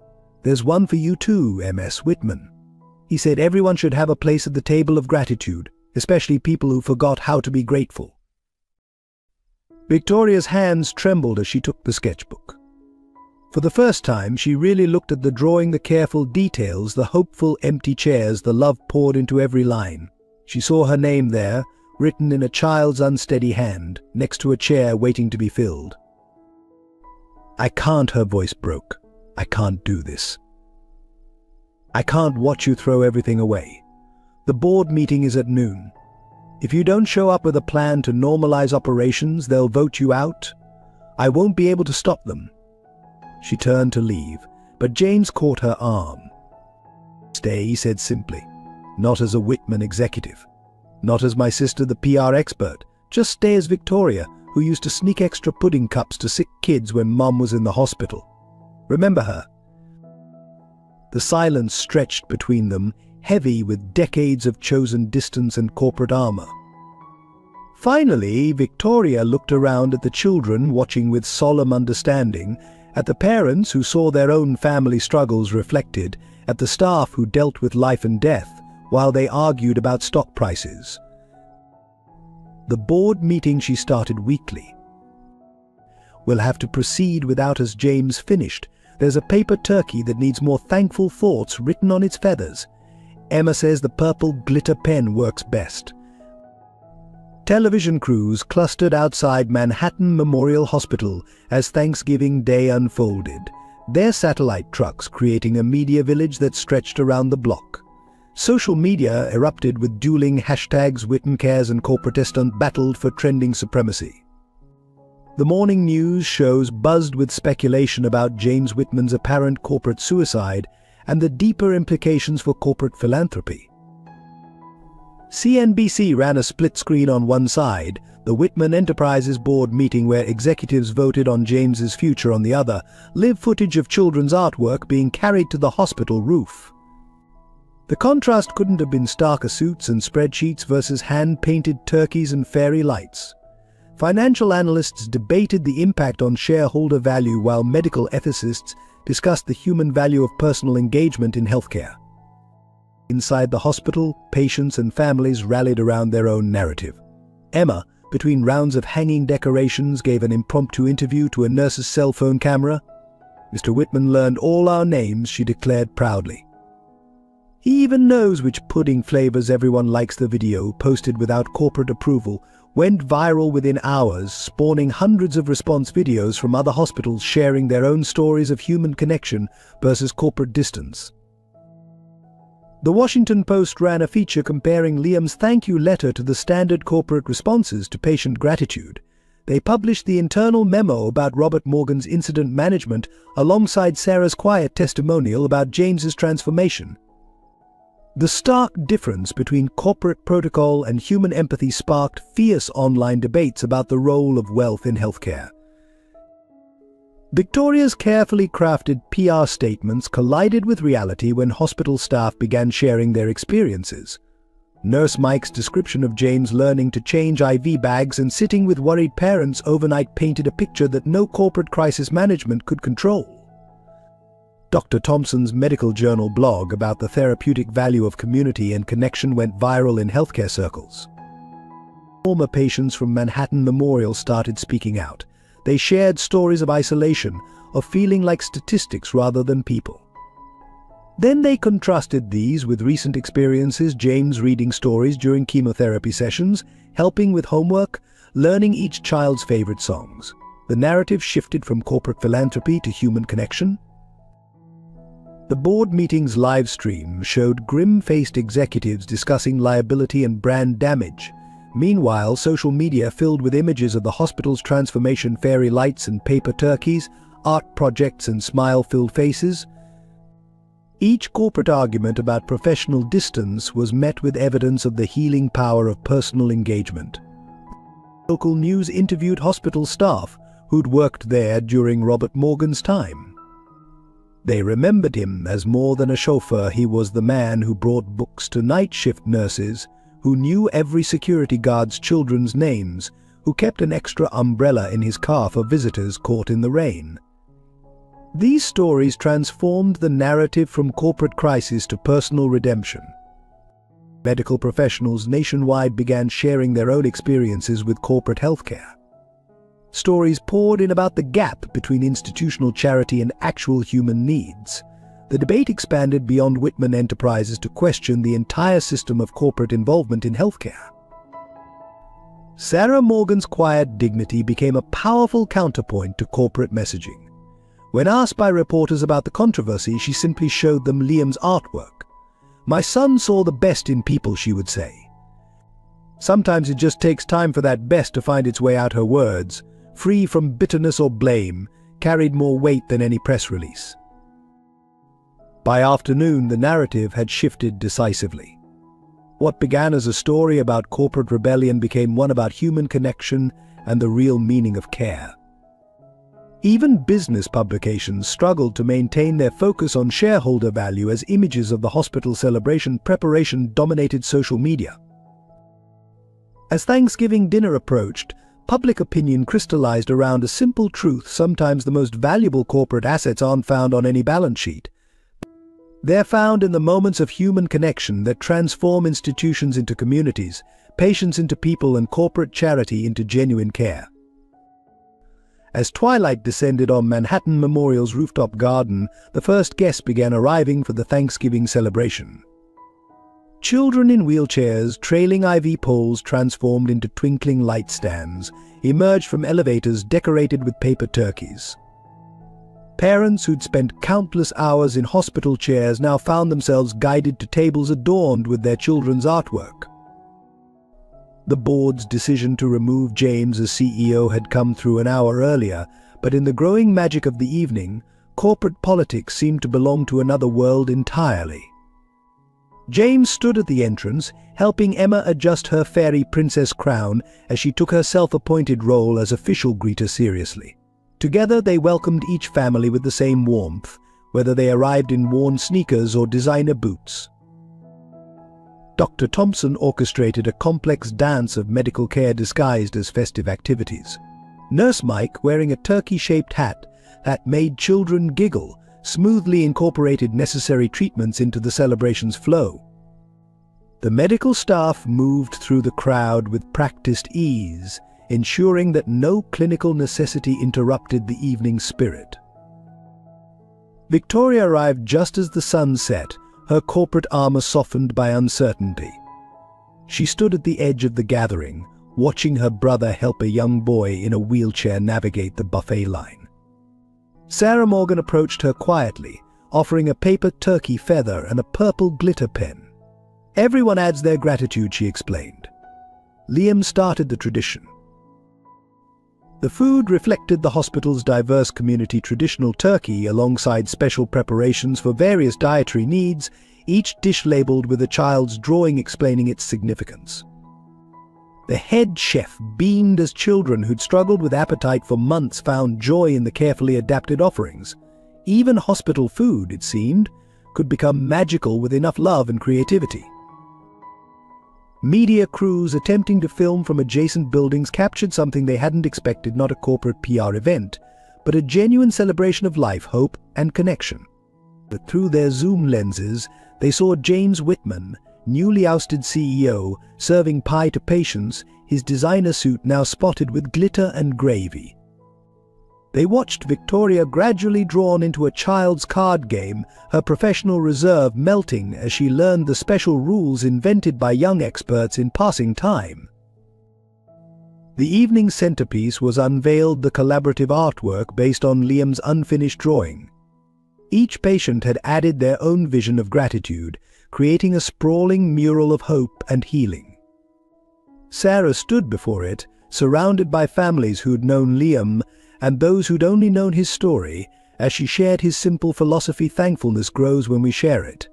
There's one for you too, MS Whitman. He said everyone should have a place at the table of gratitude, especially people who forgot how to be grateful." Victoria's hands trembled as she took the sketchbook. For the first time, she really looked at the drawing, the careful details, the hopeful empty chairs, the love poured into every line. She saw her name there, written in a child's unsteady hand, next to a chair waiting to be filled. "I can't," her voice broke. "I can't do this. I can't watch you throw everything away. The board meeting is at noon. If you don't show up with a plan to normalize operations, they'll vote you out. I won't be able to stop them." She turned to leave, but James caught her arm. "Stay," he said simply. "Not as a Whitman executive. Not as my sister, the PR expert. Just stay as Victoria, who used to sneak extra pudding cups to sick kids when Mom was in the hospital. Remember her? The silence stretched between them, heavy with decades of chosen distance and corporate armor. Finally, Victoria looked around at the children watching with solemn understanding, at the parents who saw their own family struggles reflected, at the staff who dealt with life and death while they argued about stock prices. The board meeting she started weekly. "We'll have to proceed without us," James finished. "There's a paper turkey that needs more thankful thoughts written on its feathers. Emma says the purple glitter pen works best." Television crews clustered outside Manhattan Memorial Hospital as Thanksgiving Day unfolded, their satellite trucks creating a media village that stretched around the block. Social media erupted with dueling hashtags. Whitman cares and corporatist battled for trending supremacy. The morning news shows buzzed with speculation about James Whitman's apparent corporate suicide and the deeper implications for corporate philanthropy. CNBC ran a split screen on one side, the Whitman Enterprises board meeting where executives voted on James's future on the other, live footage of children's artwork being carried to the hospital roof. The contrast couldn't have been starker: suits and spreadsheets versus hand-painted turkeys and fairy lights. Financial analysts debated the impact on shareholder value while medical ethicists discussed the human value of personal engagement in healthcare. Inside the hospital, patients and families rallied around their own narrative. Emma, between rounds of hanging decorations, gave an impromptu interview to a nurse's cell phone camera. "Mr. Whitman learned all our names," she declared proudly. "He even knows which pudding flavors everyone likes." The video, posted without corporate approval, went viral within hours, spawning hundreds of response videos from other hospitals sharing their own stories of human connection versus corporate distance. The Washington Post ran a feature comparing Liam's thank you letter to the standard corporate responses to patient gratitude. They published the internal memo about Robert Morgan's incident management alongside Sarah's quiet testimonial about James's transformation. The stark difference between corporate protocol and human empathy sparked fierce online debates about the role of wealth in healthcare. Victoria's carefully crafted PR statements collided with reality when hospital staff began sharing their experiences. Nurse Mike's description of James learning to change IV bags and sitting with worried parents overnight painted a picture that no corporate crisis management could control. Dr. Thompson's medical journal blog about the therapeutic value of community and connection went viral in healthcare circles. Former patients from Manhattan Memorial started speaking out. They shared stories of isolation, of feeling like statistics rather than people. Then they contrasted these with recent experiences: James reading stories during chemotherapy sessions, helping with homework, learning each child's favorite songs. The narrative shifted from corporate philanthropy to human connection. The board meeting's live stream showed grim-faced executives discussing liability and brand damage. Meanwhile, social media filled with images of the hospital's transformation: fairy lights and paper turkeys, art projects and smile-filled faces. Each corporate argument about professional distance was met with evidence of the healing power of personal engagement. Local news interviewed hospital staff who'd worked there during Robert Morgan's time. They remembered him as more than a chauffeur. He was the man who brought books to night shift nurses, who knew every security guard's children's names, who kept an extra umbrella in his car for visitors caught in the rain. These stories transformed the narrative from corporate crisis to personal redemption. Medical professionals nationwide began sharing their own experiences with corporate healthcare. Stories poured in about the gap between institutional charity and actual human needs. The debate expanded beyond Whitman Enterprises to question the entire system of corporate involvement in healthcare. Sarah Morgan's quiet dignity became a powerful counterpoint to corporate messaging. When asked by reporters about the controversy, she simply showed them Liam's artwork. "My son saw the best in people," she would say. Sometimes it just takes time for that best to find its way out. Her words, free from bitterness or blame, carried more weight than any press release. By afternoon, the narrative had shifted decisively. What began as a story about corporate rebellion became one about human connection and the real meaning of care. Even business publications struggled to maintain their focus on shareholder value as images of the hospital celebration preparation dominated social media. As Thanksgiving dinner approached, public opinion crystallized around a simple truth: sometimes the most valuable corporate assets aren't found on any balance sheet. They're found in the moments of human connection that transform institutions into communities, patients into people, and corporate charity into genuine care. As twilight descended on Manhattan Memorial's rooftop garden, the first guests began arriving for the Thanksgiving celebration. Children in wheelchairs, trailing IV poles transformed into twinkling light stands, emerged from elevators decorated with paper turkeys. Parents who'd spent countless hours in hospital chairs now found themselves guided to tables adorned with their children's artwork. The board's decision to remove James as CEO had come through an hour earlier, but in the growing magic of the evening, corporate politics seemed to belong to another world entirely. James stood at the entrance, helping Emma adjust her fairy princess crown as she took her self-appointed role as official greeter seriously. Together they welcomed each family with the same warmth, whether they arrived in worn sneakers or designer boots. Dr. Thompson orchestrated a complex dance of medical care disguised as festive activities. Nurse Mike, wearing a turkey-shaped hat that made children giggle, smoothly incorporated necessary treatments into the celebration's flow. The medical staff moved through the crowd with practiced ease, ensuring that no clinical necessity interrupted the evening's spirit. Victoria arrived just as the sun set, her corporate armor softened by uncertainty. She stood at the edge of the gathering, watching her brother help a young boy in a wheelchair navigate the buffet line. Sarah Morgan approached her quietly, offering a paper turkey feather and a purple glitter pen. "Everyone adds their gratitude," she explained. Liam started the tradition. The food reflected the hospital's diverse community: traditional turkey alongside special preparations for various dietary needs, each dish labeled with a child's drawing explaining its significance. The head chef beamed as children who'd struggled with appetite for months found joy in the carefully adapted offerings. Even hospital food, it seemed, could become magical with enough love and creativity. Media crews attempting to film from adjacent buildings captured something they hadn't expected: not a corporate PR event, but a genuine celebration of life, hope, and connection. But through their Zoom lenses, they saw James Whitman, newly ousted CEO, serving pie to patients, his designer suit now spotted with glitter and gravy. They watched Victoria gradually drawn into a child's card game, her professional reserve melting as she learned the special rules invented by young experts in passing time. The evening's centerpiece was unveiled: the collaborative artwork based on Liam's unfinished drawing. Each patient had added their own vision of gratitude, creating a sprawling mural of hope and healing. Sarah stood before it, surrounded by families who'd known Liam and those who'd only known his story, as she shared his simple philosophy: thankfulness grows when we share it.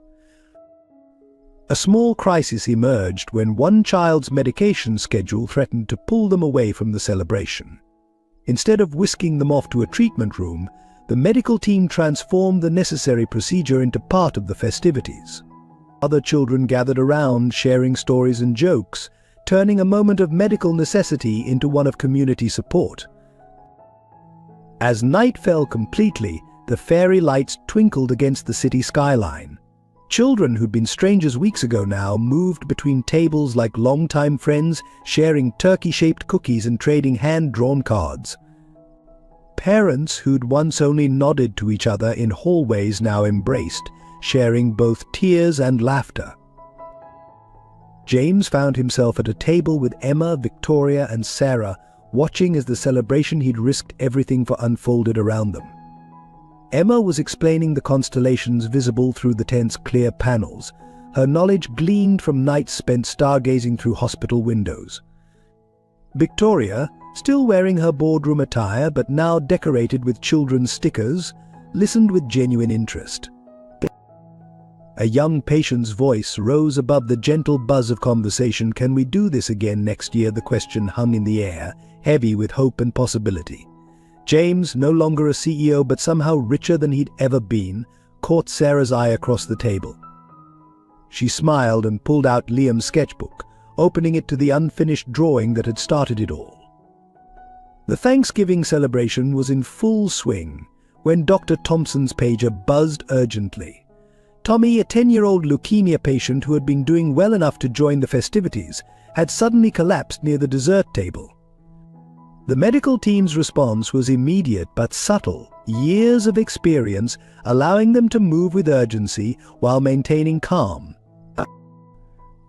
A small crisis emerged when one child's medication schedule threatened to pull them away from the celebration. Instead of whisking them off to a treatment room, the medical team transformed the necessary procedure into part of the festivities. Other children gathered around, sharing stories and jokes, turning a moment of medical necessity into one of community support. As night fell completely, the fairy lights twinkled against the city skyline. Children who'd been strangers weeks ago now moved between tables like longtime friends, sharing turkey-shaped cookies and trading hand-drawn cards. Parents who'd once only nodded to each other in hallways now embraced, sharing both tears and laughter. James found himself at a table with Emma, Victoria, and Sarah, watching as the celebration he'd risked everything for unfolded around them. Emma was explaining the constellations visible through the tent's clear panels. Her knowledge gleaned from nights spent stargazing through hospital windows. Victoria, still wearing her boardroom attire but now decorated with children's stickers, listened with genuine interest. A young patient's voice rose above the gentle buzz of conversation. "Can we do this again next year?" The question hung in the air, heavy with hope and possibility. James, no longer a CEO but somehow richer than he'd ever been, caught Sarah's eye across the table. She smiled and pulled out Liam's sketchbook, opening it to the unfinished drawing that had started it all. The Thanksgiving celebration was in full swing when Dr. Thompson's pager buzzed urgently. Tommy, a 10-year-old leukemia patient who had been doing well enough to join the festivities, had suddenly collapsed near the dessert table. The medical team's response was immediate but subtle, years of experience allowing them to move with urgency while maintaining calm.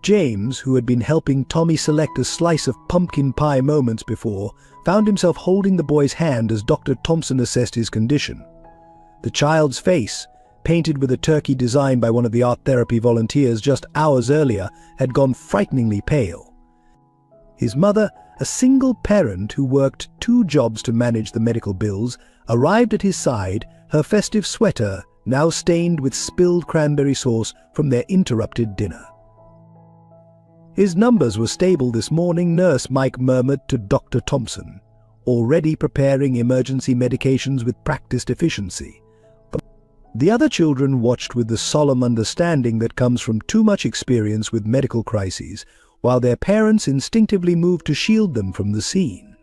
James, who had been helping Tommy select a slice of pumpkin pie moments before, found himself holding the boy's hand as Dr. Thompson assessed his condition. The child's face, painted with a turkey design by one of the art therapy volunteers just hours earlier, had gone frighteningly pale. His mother, a single parent who worked 2 jobs to manage the medical bills, arrived at his side, her festive sweater now stained with spilled cranberry sauce from their interrupted dinner. "His numbers were stable this morning," Nurse Mike murmured to Dr. Thompson, already preparing emergency medications with practiced efficiency. The other children watched with the solemn understanding that comes from too much experience with medical crises, while their parents instinctively moved to shield them from the scene.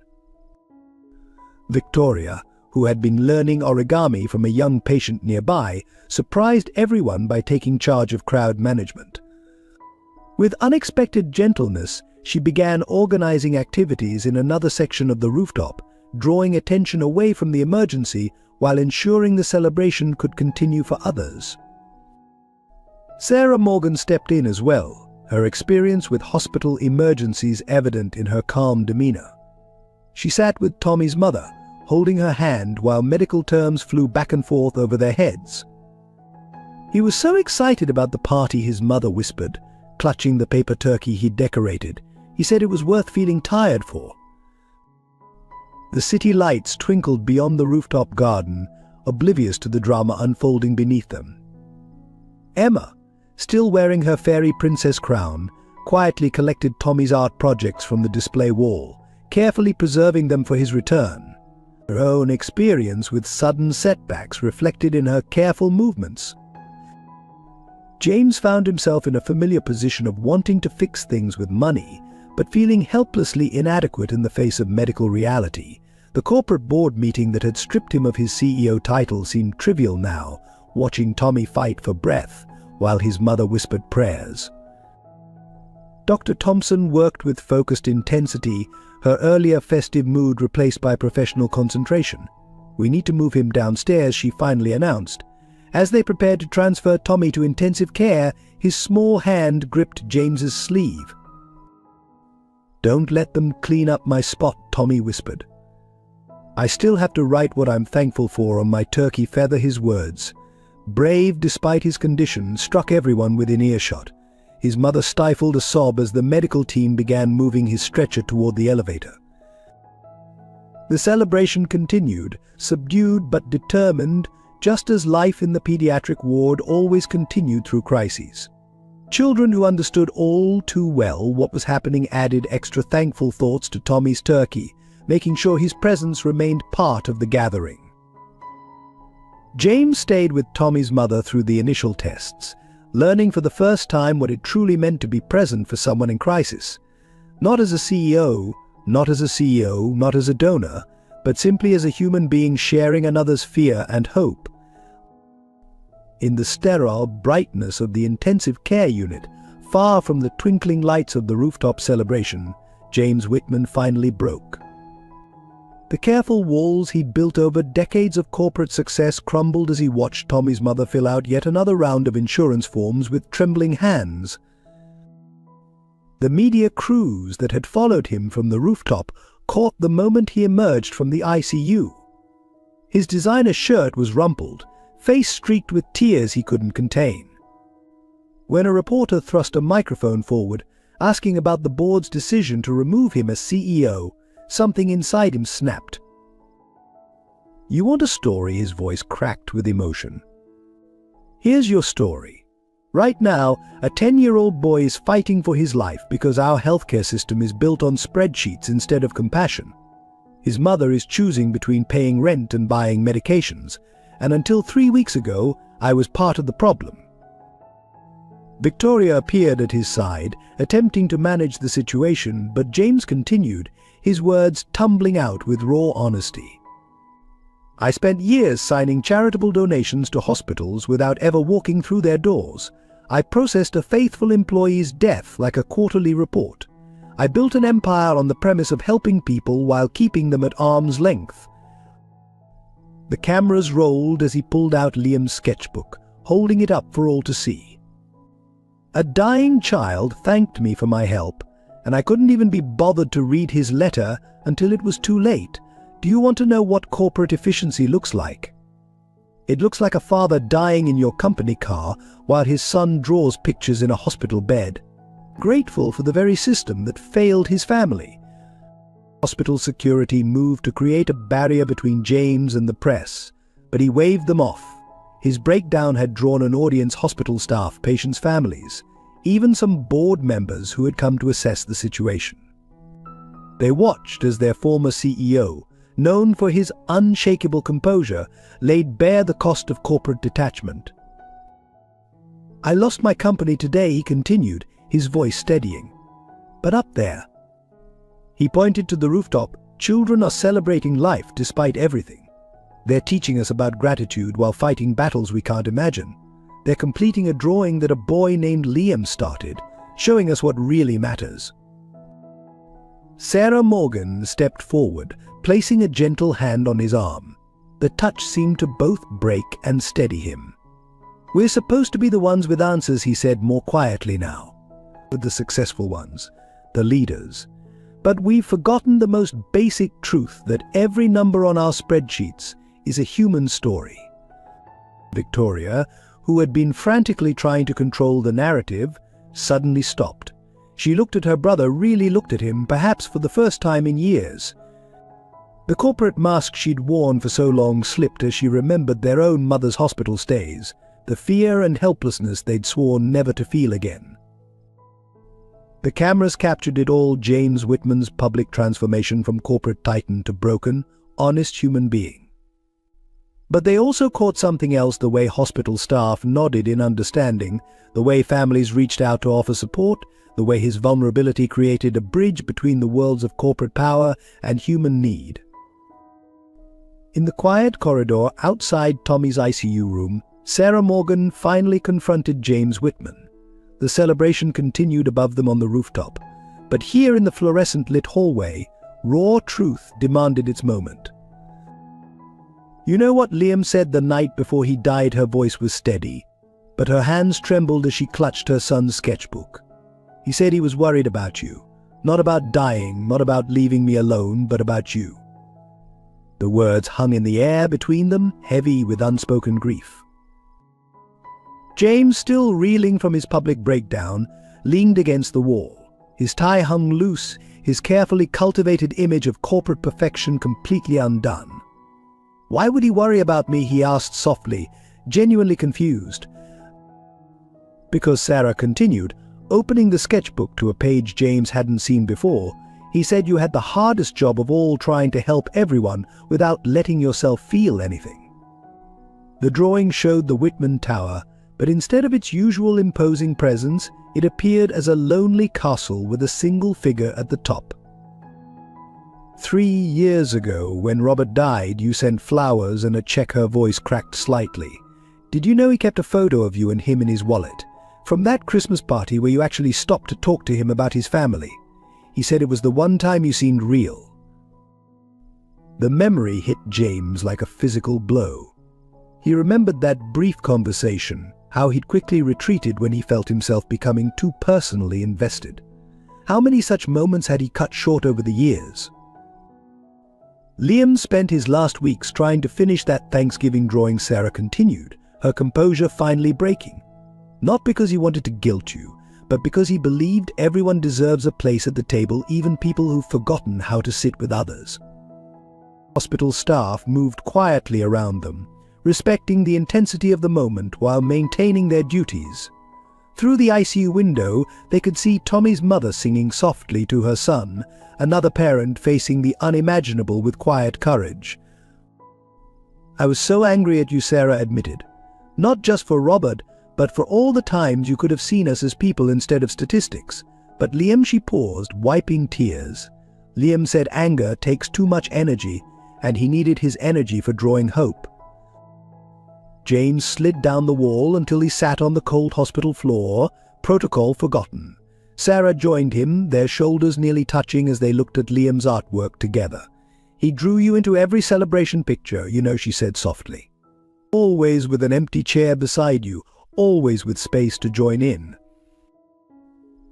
Victoria, who had been learning origami from a young patient nearby, surprised everyone by taking charge of crowd management. With unexpected gentleness, she began organizing activities in another section of the rooftop, drawing attention away from the emergency while ensuring the celebration could continue for others. Sarah Morgan stepped in as well, her experience with hospital emergencies evident in her calm demeanor. She sat with Tommy's mother, holding her hand while medical terms flew back and forth over their heads. He was so excited about the party, his mother whispered, clutching the paper turkey he'd decorated. He said it was worth feeling tired for. The city lights twinkled beyond the rooftop garden, oblivious to the drama unfolding beneath them. Emma, still wearing her fairy princess crown, quietly collected Tommy's art projects from the display wall, carefully preserving them for his return. Her own experience with sudden setbacks reflected in her careful movements. James found himself in a familiar position of wanting to fix things with money, but feeling helplessly inadequate in the face of medical reality. The corporate board meeting that had stripped him of his CEO title seemed trivial now, watching Tommy fight for breath while his mother whispered prayers. Dr. Thompson worked with focused intensity, her earlier festive mood replaced by professional concentration. "We need to move him downstairs," she finally announced. As they prepared to transfer Tommy to intensive care, his small hand gripped James's sleeve. "Don't let them clean up my spot," Tommy whispered. "I still have to write what I'm thankful for on my turkey feather." His words, brave despite his condition, struck everyone within earshot. His mother stifled a sob as the medical team began moving his stretcher toward the elevator. The celebration continued, subdued but determined, just as life in the pediatric ward always continued through crises. Children who understood all too well what was happening added extra thankful thoughts to Tommy's turkey, making sure his presence remained part of the gathering. James stayed with Tommy's mother through the initial tests, learning for the first time what it truly meant to be present for someone in crisis. Not as a CEO, not as a donor, but simply as a human being sharing another's fear and hope. In the sterile brightness of the intensive care unit, far from the twinkling lights of the rooftop celebration, James Whitman finally broke. The careful walls he'd built over decades of corporate success crumbled as he watched Tommy's mother fill out yet another round of insurance forms with trembling hands. The media crews that had followed him from the rooftop caught the moment he emerged from the ICU. His designer shirt was rumpled, face streaked with tears he couldn't contain. When a reporter thrust a microphone forward, asking about the board's decision to remove him as CEO, something inside him snapped. "You want a story?" His voice cracked with emotion. "Here's your story. Right now, a 10-year-old boy is fighting for his life because our healthcare system is built on spreadsheets instead of compassion. His mother is choosing between paying rent and buying medications, and until 3 weeks ago, I was part of the problem. Victoria appeared at his side, attempting to manage the situation, but James continued, his words tumbling out with raw honesty. I spent years signing charitable donations to hospitals without ever walking through their doors. I processed a faithful employee's death like a quarterly report. I built an empire on the premise of helping people while keeping them at arm's length. The cameras rolled as he pulled out Liam's sketchbook, holding it up for all to see. A dying child thanked me for my help, and I couldn't even be bothered to read his letter until it was too late. Do you want to know what corporate efficiency looks like? It looks like a father dying in your company car while his son draws pictures in a hospital bed, grateful for the very system that failed his family. Hospital security moved to create a barrier between James and the press, but he waved them off. His breakdown had drawn an audience: hospital staff, patients' families, even some board members who had come to assess the situation. They watched as their former CEO, known for his unshakable composure, laid bare the cost of corporate detachment. I lost my company today, he continued, his voice steadying. But up there, he pointed to the rooftop, children are celebrating life despite everything. They're teaching us about gratitude while fighting battles we can't imagine. They're completing a drawing that a boy named Liam started, showing us what really matters. Sarah Morgan stepped forward, placing a gentle hand on his arm. The touch seemed to both break and steady him. We're supposed to be the ones with answers, he said more quietly now. With the successful ones, the leaders. But we've forgotten the most basic truth that every number on our spreadsheets is a human story. Victoria, who had been frantically trying to control the narrative, suddenly stopped. She looked at her brother, really looked at him, perhaps for the first time in years. The corporate mask she'd worn for so long slipped as she remembered their own mother's hospital stays, the fear and helplessness they'd sworn never to feel again. The cameras captured it all: James Whitman's public transformation from corporate titan to broken, honest human being. But they also caught something else: the way hospital staff nodded in understanding, the way families reached out to offer support, the way his vulnerability created a bridge between the worlds of corporate power and human need. In the quiet corridor outside Tommy's ICU room, Sarah Morgan finally confronted James Whitman. The celebration continued above them on the rooftop, but here in the fluorescent-lit hallway, raw truth demanded its moment. You know what Liam said the night before he died? Her voice was steady, but her hands trembled as she clutched her son's sketchbook. He said he was worried about you, not about dying, not about leaving me alone, but about you. The words hung in the air between them, heavy with unspoken grief. James, still reeling from his public breakdown, leaned against the wall. His tie hung loose, his carefully cultivated image of corporate perfection completely undone. Why would he worry about me? He asked softly, genuinely confused. Because, Sarah continued, opening the sketchbook to a page James hadn't seen before, he said you had the hardest job of all, trying to help everyone without letting yourself feel anything. The drawing showed the Whitman Tower, but instead of its usual imposing presence, it appeared as a lonely castle with a single figure at the top. 3 years ago, when Robert died, you sent flowers and a check. Her voice cracked slightly. Did you know he kept a photo of you and him in his wallet? From that Christmas party where you actually stopped to talk to him about his family. He said it was the one time you seemed real. The memory hit James like a physical blow. He remembered that brief conversation, how he'd quickly retreated when he felt himself becoming too personally invested. How many such moments had he cut short over the years? Liam spent his last weeks trying to finish that Thanksgiving drawing, Sarah continued, her composure finally breaking. Not because he wanted to guilt you, but because he believed everyone deserves a place at the table, even people who've forgotten how to sit with others. Hospital staff moved quietly around them, respecting the intensity of the moment while maintaining their duties. Through the ICU window, they could see Tommy's mother singing softly to her son, another parent facing the unimaginable with quiet courage. "I was so angry at you," Sarah admitted. "Not just for Robert, but for all the times you could have seen us as people instead of statistics." "But Liam," she paused, wiping tears. Liam said anger takes too much energy, and he needed his energy for drawing hope. James slid down the wall until he sat on the cold hospital floor, protocol forgotten. Sarah joined him, their shoulders nearly touching as they looked at Liam's artwork together. "He drew you into every celebration picture, you know," she said softly. "Always with an empty chair beside you, always with space to join in."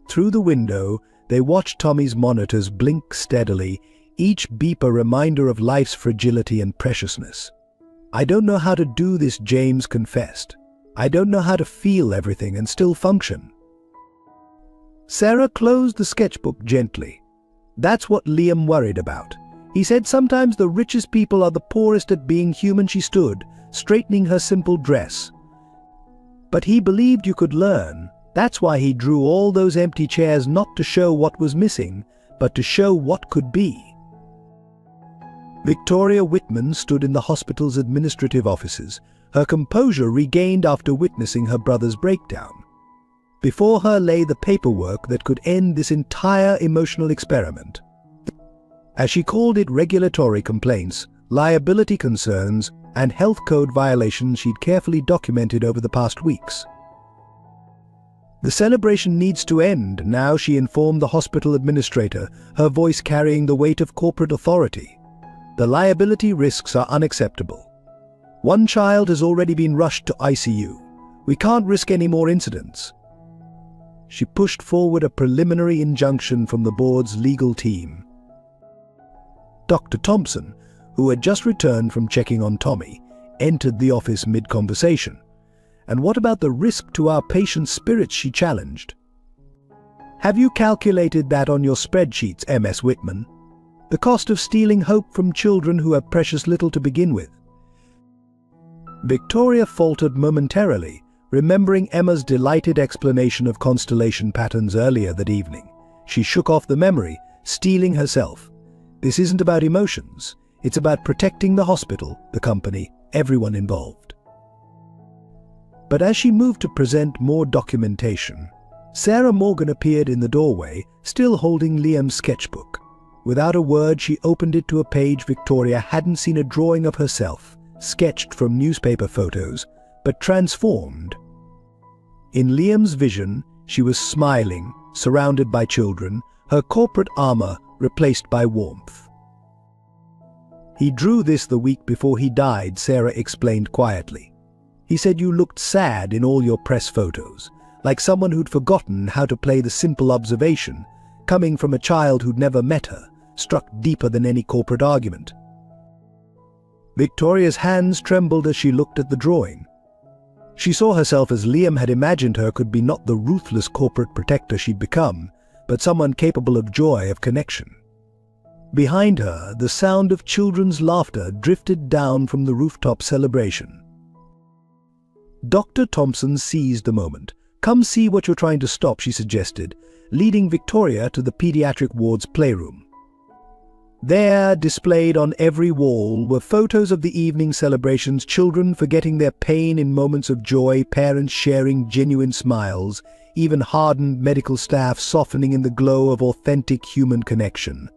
Through the window, they watched Tommy's monitors blink steadily, each beep a reminder of life's fragility and preciousness. "I don't know how to do this," James confessed. "I don't know how to feel everything and still function." Sarah closed the sketchbook gently. "That's what Liam worried about. He said sometimes the richest people are the poorest at being human." She stood, straightening her simple dress. "But he believed you could learn. That's why he drew all those empty chairs, not to show what was missing, but to show what could be." Victoria Whitman stood in the hospital's administrative offices, her composure regained after witnessing her brother's breakdown. Before her lay the paperwork that could end this entire emotional experiment. As she called it, regulatory complaints, liability concerns, and health code violations she'd carefully documented over the past weeks. "The celebration needs to end now," she informed the hospital administrator, her voice carrying the weight of corporate authority. "The liability risks are unacceptable. One child has already been rushed to ICU. We can't risk any more incidents." She pushed forward a preliminary injunction from the board's legal team. Dr. Thompson, who had just returned from checking on Tommy, entered the office mid-conversation. "And what about the risk to our patients' spirits?" she challenged. "Have you calculated that on your spreadsheets, Ms. Whitman? The cost of stealing hope from children who have precious little to begin with." Victoria faltered momentarily, remembering Emma's delighted explanation of constellation patterns earlier that evening. She shook off the memory, steeling herself. "This isn't about emotions. It's about protecting the hospital, the company, everyone involved." But as she moved to present more documentation, Sarah Morgan appeared in the doorway, still holding Liam's sketchbook. Without a word, she opened it to a page Victoria hadn't seen: a drawing of herself, sketched from newspaper photos, but transformed. In Liam's vision, she was smiling, surrounded by children, her corporate armor replaced by warmth. "He drew this the week before he died," Sarah explained quietly. "He said you looked sad in all your press photos, like someone who'd forgotten how to play the simple observation, coming from a child who'd never met her, struck deeper than any corporate argument." Victoria's hands trembled as she looked at the drawing. She saw herself as Liam had imagined her could be, not the ruthless corporate protector she'd become, but someone capable of joy, of connection. Behind her, the sound of children's laughter drifted down from the rooftop celebration. Dr. Thompson seized the moment. "Come see what you're trying to stop," she suggested, leading Victoria to the pediatric ward's playroom. There, displayed on every wall, were photos of the evening celebrations, children forgetting their pain in moments of joy, parents sharing genuine smiles, even hardened medical staff softening in the glow of authentic human connection.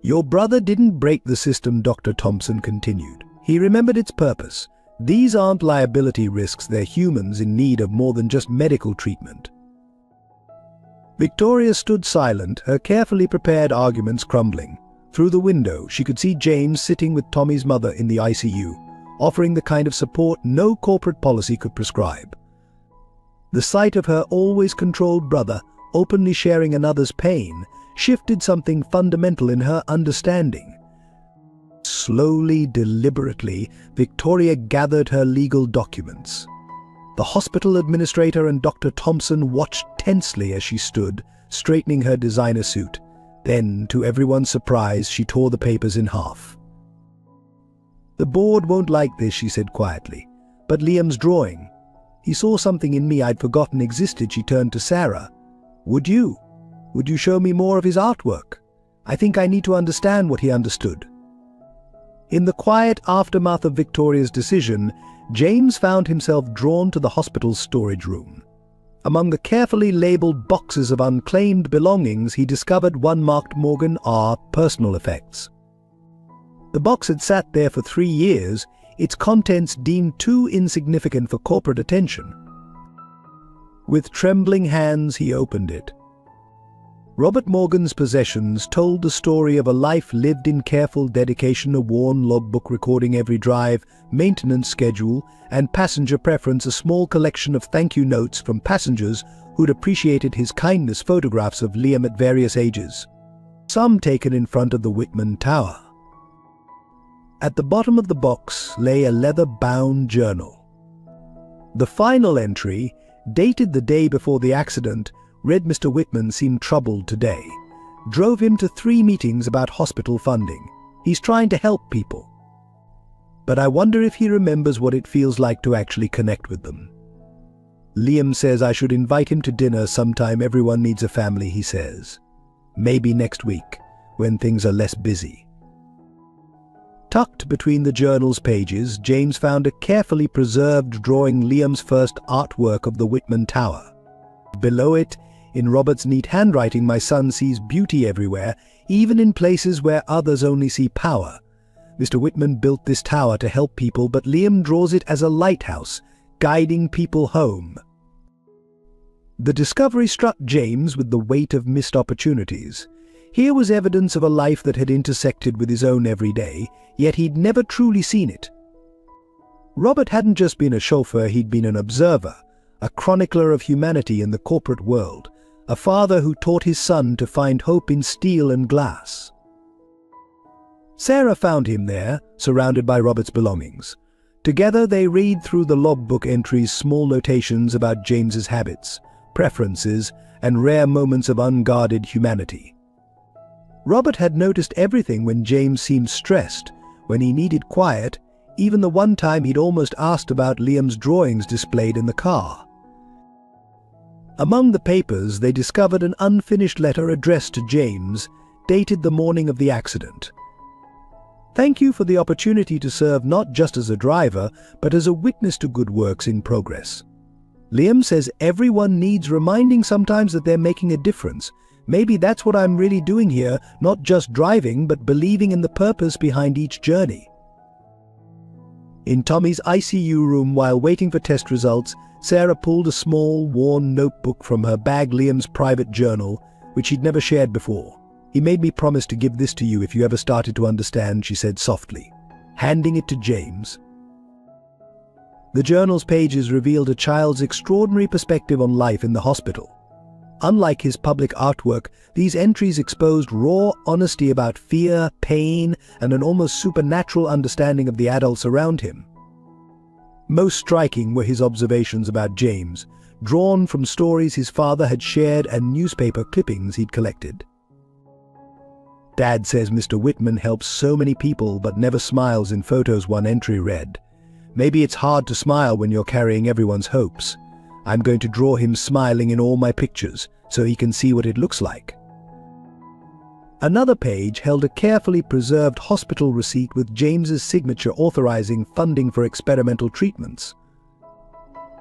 "Your brother didn't break the system," Dr. Thompson continued. "He remembered its purpose. These aren't liability risks, they're humans in need of more than just medical treatment." Victoria stood silent, her carefully prepared arguments crumbling. Through the window, she could see James sitting with Tommy's mother in the ICU, offering the kind of support no corporate policy could prescribe. The sight of her always controlled brother openly sharing another's pain shifted something fundamental in her understanding. Slowly, deliberately, Victoria gathered her legal documents. The hospital administrator and Dr. Thompson watched tensely as she stood, straightening her designer suit. Then, to everyone's surprise, she tore the papers in half. "The board won't like this," she said quietly, "but Liam's drawing, He saw something in me I'd forgotten existed. She turned to Sarah. Would you? Would you show me more of his artwork? I think I need to understand what he understood. In the quiet aftermath of Victoria's decision, James found himself drawn to the hospital's storage room. Among the carefully labeled boxes of unclaimed belongings, he discovered one marked Morgan R. Personal Effects. The box had sat there for 3 years, its contents deemed too insignificant for corporate attention. With trembling hands, he opened it. Robert Morgan's possessions told the story of a life lived in careful dedication, a worn logbook recording every drive, maintenance schedule, and passenger preference, a small collection of thank you notes from passengers who'd appreciated his kindness, photographs of Liam at various ages, some taken in front of the Whitman Tower. At the bottom of the box lay a leather-bound journal. The final entry, dated the day before the accident, read, Mr. Whitman seemed troubled today. Drove him to 3 meetings about hospital funding. He's trying to help people. But I wonder if he remembers what it feels like to actually connect with them. Liam says I should invite him to dinner sometime. Everyone needs a family, he says. Maybe next week, when things are less busy. Tucked between the journal's pages, James found a carefully preserved drawing, Liam's first artwork of the Whitman Tower. Below it, in Robert's neat handwriting, my son sees beauty everywhere, even in places where others only see power. Mr. Whitman built this tower to help people, but Liam draws it as a lighthouse, guiding people home. The discovery struck James with the weight of missed opportunities. Here was evidence of a life that had intersected with his own every day, yet he'd never truly seen it. Robert hadn't just been a chauffeur, he'd been an observer, a chronicler of humanity in the corporate world, a father who taught his son to find hope in steel and glass. Sarah found him there, surrounded by Robert's belongings. Together they read through the logbook entries, small notations about James's habits, preferences, and rare moments of unguarded humanity. Robert had noticed everything: when James seemed stressed, when he needed quiet, even the one time he'd almost asked about Liam's drawings displayed in the car. Among the papers, they discovered an unfinished letter addressed to James, dated the morning of the accident. Thank you for the opportunity to serve not just as a driver, but as a witness to good works in progress. Liam says everyone needs reminding sometimes that they're making a difference. Maybe that's what I'm really doing here, not just driving, but believing in the purpose behind each journey. In Tommy's ICU room, while waiting for test results, Sarah pulled a small, worn notebook from her bag, Liam's private journal, which he'd never shared before. He made me promise to give this to you if you ever started to understand, she said softly, handing it to James. The journal's pages revealed a child's extraordinary perspective on life in the hospital. Unlike his public artwork, these entries exposed raw honesty about fear, pain, and an almost supernatural understanding of the adults around him. Most striking were his observations about James, drawn from stories his father had shared and newspaper clippings he'd collected. Dad says Mr. Whitman helps so many people but never smiles in photos, one entry read. Maybe it's hard to smile when you're carrying everyone's hopes. I'm going to draw him smiling in all my pictures so he can see what it looks like. Another page held a carefully preserved hospital receipt with James's signature authorizing funding for experimental treatments.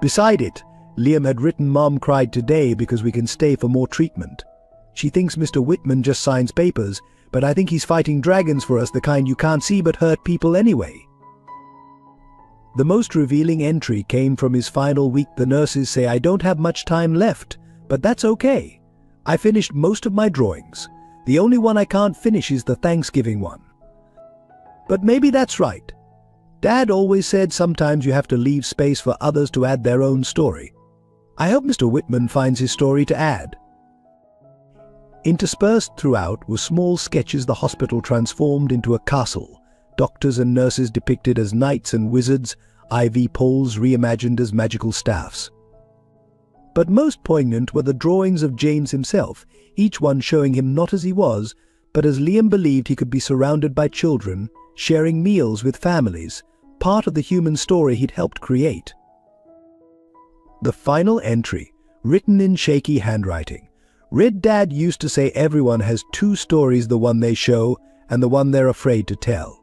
Beside it, Liam had written, "Mom cried today because we can stay for more treatment. She thinks Mr. Whitman just signs papers, but I think he's fighting dragons for us, the kind you can't see but hurt people anyway." The most revealing entry came from his final week. The nurses say, "I don't have much time left, but that's okay. I finished most of my drawings. The only one I can't finish is the Thanksgiving one." But maybe that's right. Dad always said sometimes you have to leave space for others to add their own story. I hope Mr. Whitman finds his story to add. Interspersed throughout were small sketches the hospital transformed into a castle, doctors and nurses depicted as knights and wizards, IV poles reimagined as magical staffs. But most poignant were the drawings of James himself, each one showing him not as he was, but as Liam believed he could be, surrounded by children, sharing meals with families, part of the human story he'd helped create. The final entry, written in shaky handwriting. Red Dad used to say everyone has two stories, the one they show and the one they're afraid to tell.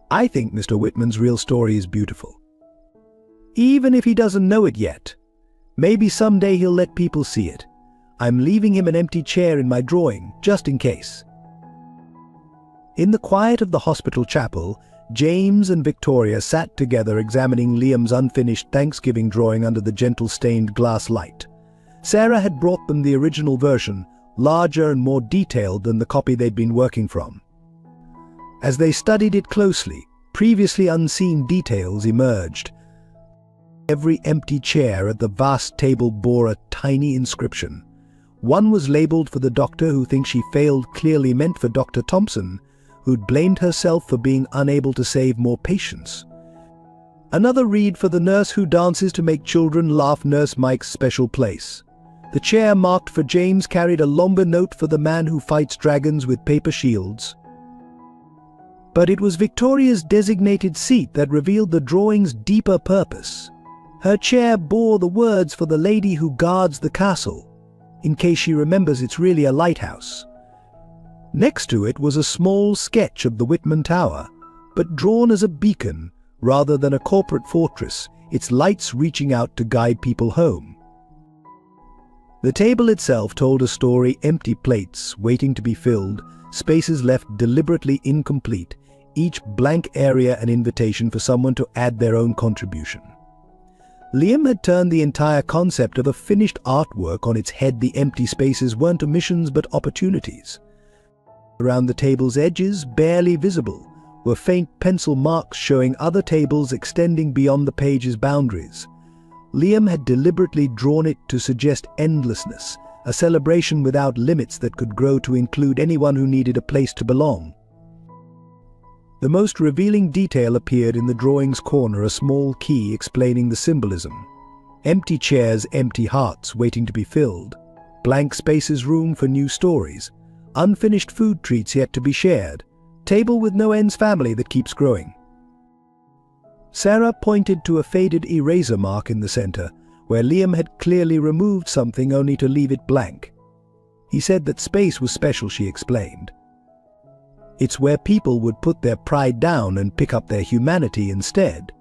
I think Mr. Whitman's real story is beautiful. Even if he doesn't know it yet. Maybe someday he'll let people see it. I'm leaving him an empty chair in my drawing, just in case. In the quiet of the hospital chapel, James and Victoria sat together examining Liam's unfinished Thanksgiving drawing under the gentle stained glass light. Sarah had brought them the original version, larger and more detailed than the copy they'd been working from. As they studied it closely, previously unseen details emerged. Every empty chair at the vast table bore a tiny inscription. One was labeled for the doctor who thinks she failed, clearly meant for Dr. Thompson, who'd blamed herself for being unable to save more patients. Another read for the nurse who dances to make children laugh, Nurse Mike's special place. The chair marked for James carried a longer note for the man who fights dragons with paper shields. But it was Victoria's designated seat that revealed the drawing's deeper purpose. Her chair bore the words for the lady who guards the castle, in case she remembers it's really a lighthouse. Next to it was a small sketch of the Whitman Tower, but drawn as a beacon rather than a corporate fortress, its lights reaching out to guide people home. The table itself told a story, empty plates waiting to be filled, spaces left deliberately incomplete, each blank area an invitation for someone to add their own contribution. Liam had turned the entire concept of a finished artwork on its head. The empty spaces weren't omissions but opportunities. Around the table's edges, barely visible, were faint pencil marks showing other tables extending beyond the page's boundaries. Liam had deliberately drawn it to suggest endlessness, a celebration without limits that could grow to include anyone who needed a place to belong. The most revealing detail appeared in the drawing's corner, a small key explaining the symbolism. Empty chairs, empty hearts waiting to be filled. Blank spaces, room for new stories. Unfinished food treats yet to be shared. Table with no ends, family that keeps growing. Sarah pointed to a faded eraser mark in the center, where Liam had clearly removed something only to leave it blank. He said that space was special, she explained. It's where people would put their pride down and pick up their humanity instead.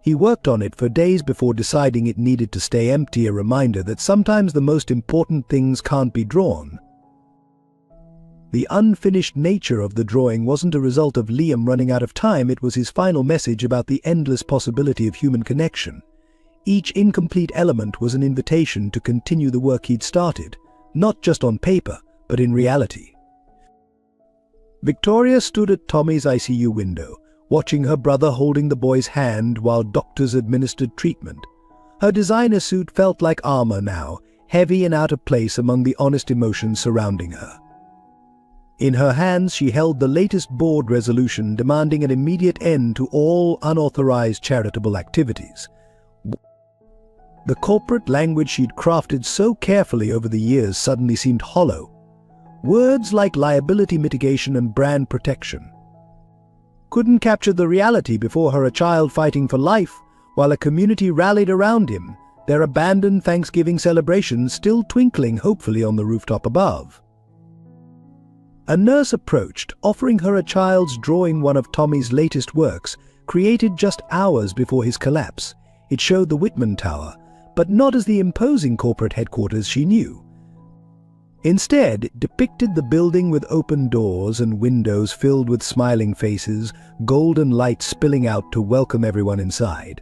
He worked on it for days before deciding it needed to stay empty, a reminder that sometimes the most important things can't be drawn. The unfinished nature of the drawing wasn't a result of Liam running out of time, it was his final message about the endless possibility of human connection. Each incomplete element was an invitation to continue the work he'd started, not just on paper, but in reality. Victoria stood at Tommy's ICU window, watching her brother holding the boy's hand while doctors administered treatment. Her designer suit felt like armor now, heavy and out of place among the honest emotions surrounding her. In her hands she held the latest board resolution demanding an immediate end to all unauthorized charitable activities. The corporate language she'd crafted so carefully over the years suddenly seemed hollow. Words like liability mitigation and brand protection couldn't capture the reality before her, a child fighting for life while a community rallied around him, their abandoned Thanksgiving celebrations still twinkling hopefully on the rooftop above. A nurse approached, offering her a child's drawing, one of Tommy's latest works, created just hours before his collapse. It showed the Whitman Tower, but not as the imposing corporate headquarters she knew. Instead, it depicted the building with open doors and windows filled with smiling faces, golden light spilling out to welcome everyone inside.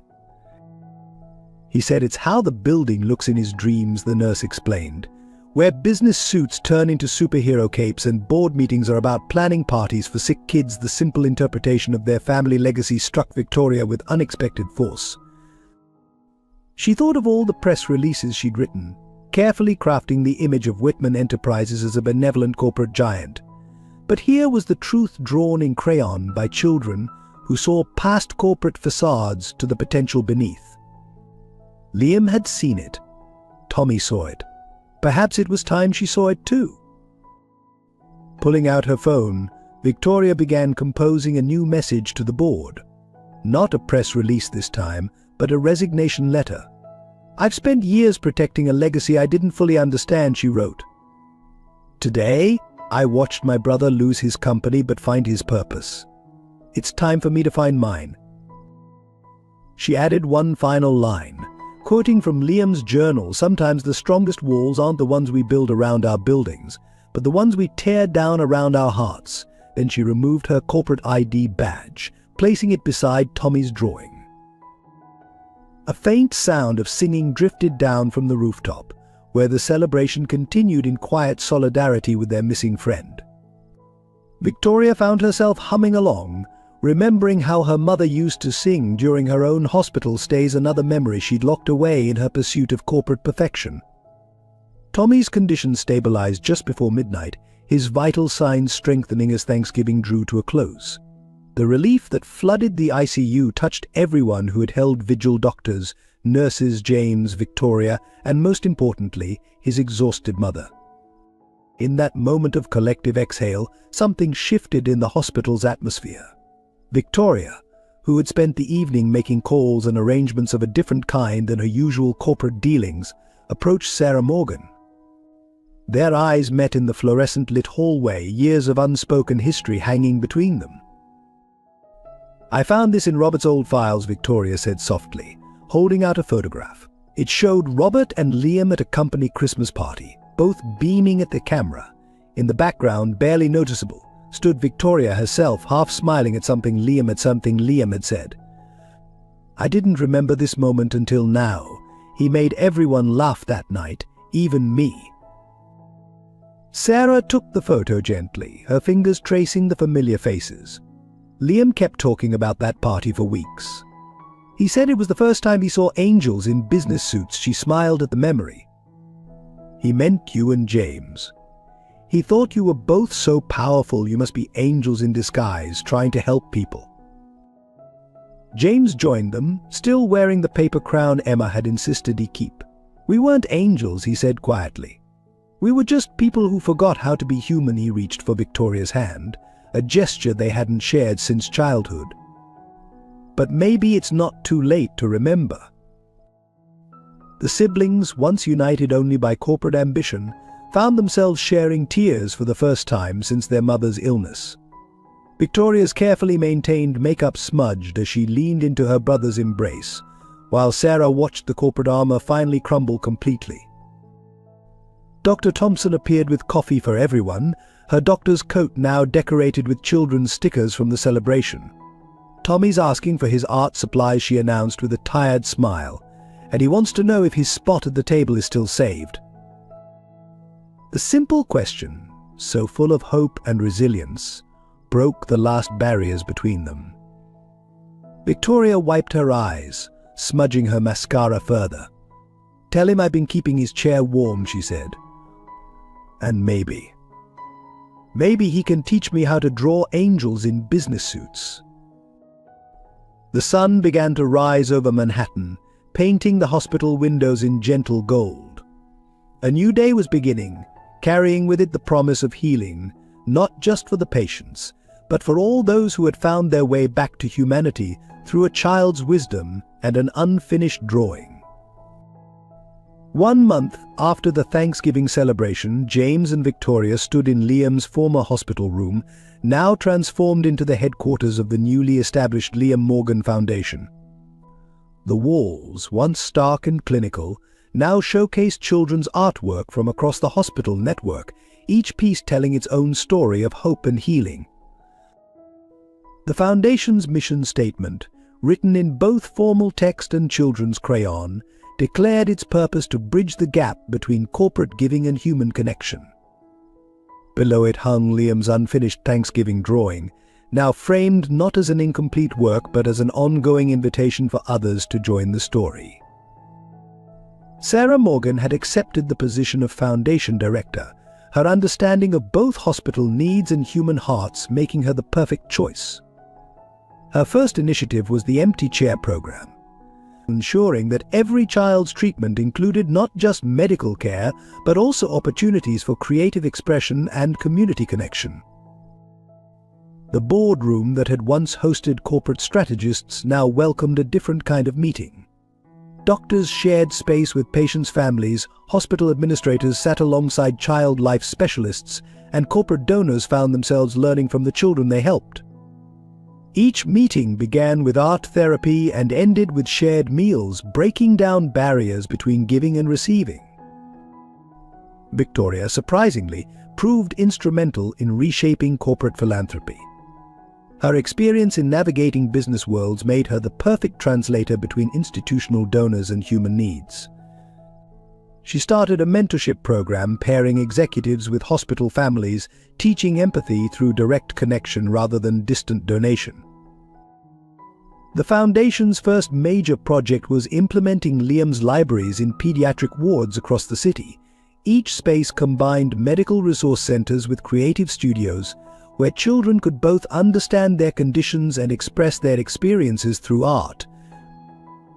He said it's how the building looks in his dreams, the nurse explained, where business suits turn into superhero capes and board meetings are about planning parties for sick kids. The simple interpretation of their family legacy struck Victoria with unexpected force. She thought of all the press releases she'd written, carefully crafting the image of Whitman Enterprises as a benevolent corporate giant. But here was the truth drawn in crayon by children who saw past corporate facades to the potential beneath. Liam had seen it. Tommy saw it. Perhaps it was time she saw it too. Pulling out her phone, Victoria began composing a new message to the board. Not a press release this time, but a resignation letter. "I've spent years protecting a legacy I didn't fully understand," she wrote. "Today, I watched my brother lose his company but find his purpose. It's time for me to find mine." She added one final line, quoting from Liam's journal, "Sometimes the strongest walls aren't the ones we build around our buildings, but the ones we tear down around our hearts." Then she removed her corporate ID badge, placing it beside Tommy's drawing. A faint sound of singing drifted down from the rooftop, where the celebration continued in quiet solidarity with their missing friend. Victoria found herself humming along, remembering how her mother used to sing during her own hospital stays, another memory she'd locked away in her pursuit of corporate perfection. Tommy's condition stabilized just before midnight, his vital signs strengthening as Thanksgiving drew to a close. The relief that flooded the ICU touched everyone who had held vigil: doctors, nurses, James, Victoria, and most importantly, his exhausted mother. In that moment of collective exhale, something shifted in the hospital's atmosphere. Victoria, who had spent the evening making calls and arrangements of a different kind than her usual corporate dealings, approached Sarah Morgan. Their eyes met in the fluorescent-lit hallway, years of unspoken history hanging between them. "I found this in Robert's old files," Victoria said softly, holding out a photograph. It showed Robert and Liam at a company Christmas party, both beaming at the camera. In the background, barely noticeable, stood Victoria herself, half smiling at something Liam had said. "I didn't remember this moment until now. He made everyone laugh that night, even me." Sarah took the photo gently, her fingers tracing the familiar faces. Liam kept talking about that party for weeks. He said it was the first time he saw angels in business suits. She smiled at the memory. "He meant you and James. He thought you were both so powerful you must be angels in disguise, trying to help people." James joined them, still wearing the paper crown Emma had insisted he keep. "We weren't angels," he said quietly. "We were just people who forgot how to be human." He reached for Victoria's hand, a gesture they hadn't shared since childhood. "But maybe it's not too late to remember." The siblings, once united only by corporate ambition, found themselves sharing tears for the first time since their mother's illness. Victoria's carefully maintained makeup smudged as she leaned into her brother's embrace, while Sarah watched the corporate armor finally crumble completely. Dr. Thompson appeared with coffee for everyone, her doctor's coat now decorated with children's stickers from the celebration. "Tommy's asking for his art supplies," she announced with a tired smile, "and he wants to know if his spot at the table is still saved." The simple question, so full of hope and resilience, broke the last barriers between them. Victoria wiped her eyes, smudging her mascara further. "Tell him I've been keeping his chair warm," she said. "And maybe he can teach me how to draw angels in business suits." The sun began to rise over Manhattan, painting the hospital windows in gentle gold. A new day was beginning, carrying with it the promise of healing, not just for the patients, but for all those who had found their way back to humanity through a child's wisdom and an unfinished drawing. 1 month after the Thanksgiving celebration, James and Victoria stood in Liam's former hospital room, now transformed into the headquarters of the newly established Liam Morgan Foundation. The walls, once stark and clinical, now showcased children's artwork from across the hospital network, each piece telling its own story of hope and healing. The Foundation's mission statement, written in both formal text and children's crayon, declared its purpose to bridge the gap between corporate giving and human connection. Below it hung Liam's unfinished Thanksgiving drawing, now framed not as an incomplete work but as an ongoing invitation for others to join the story. Sarah Morgan had accepted the position of Foundation Director, her understanding of both hospital needs and human hearts making her the perfect choice. Her first initiative was the Empty Chair program, ensuring that every child's treatment included not just medical care, but also opportunities for creative expression and community connection. The boardroom that had once hosted corporate strategists now welcomed a different kind of meeting. Doctors shared space with patients' families, hospital administrators sat alongside child life specialists, and corporate donors found themselves learning from the children they helped. Each meeting began with art therapy and ended with shared meals, breaking down barriers between giving and receiving. Victoria, surprisingly, proved instrumental in reshaping corporate philanthropy. Her experience in navigating business worlds made her the perfect translator between institutional donors and human needs. She started a mentorship program pairing executives with hospital families, teaching empathy through direct connection rather than distant donation. The Foundation's first major project was implementing Liam's libraries in pediatric wards across the city. Each space combined medical resource centers with creative studios, where children could both understand their conditions and express their experiences through art.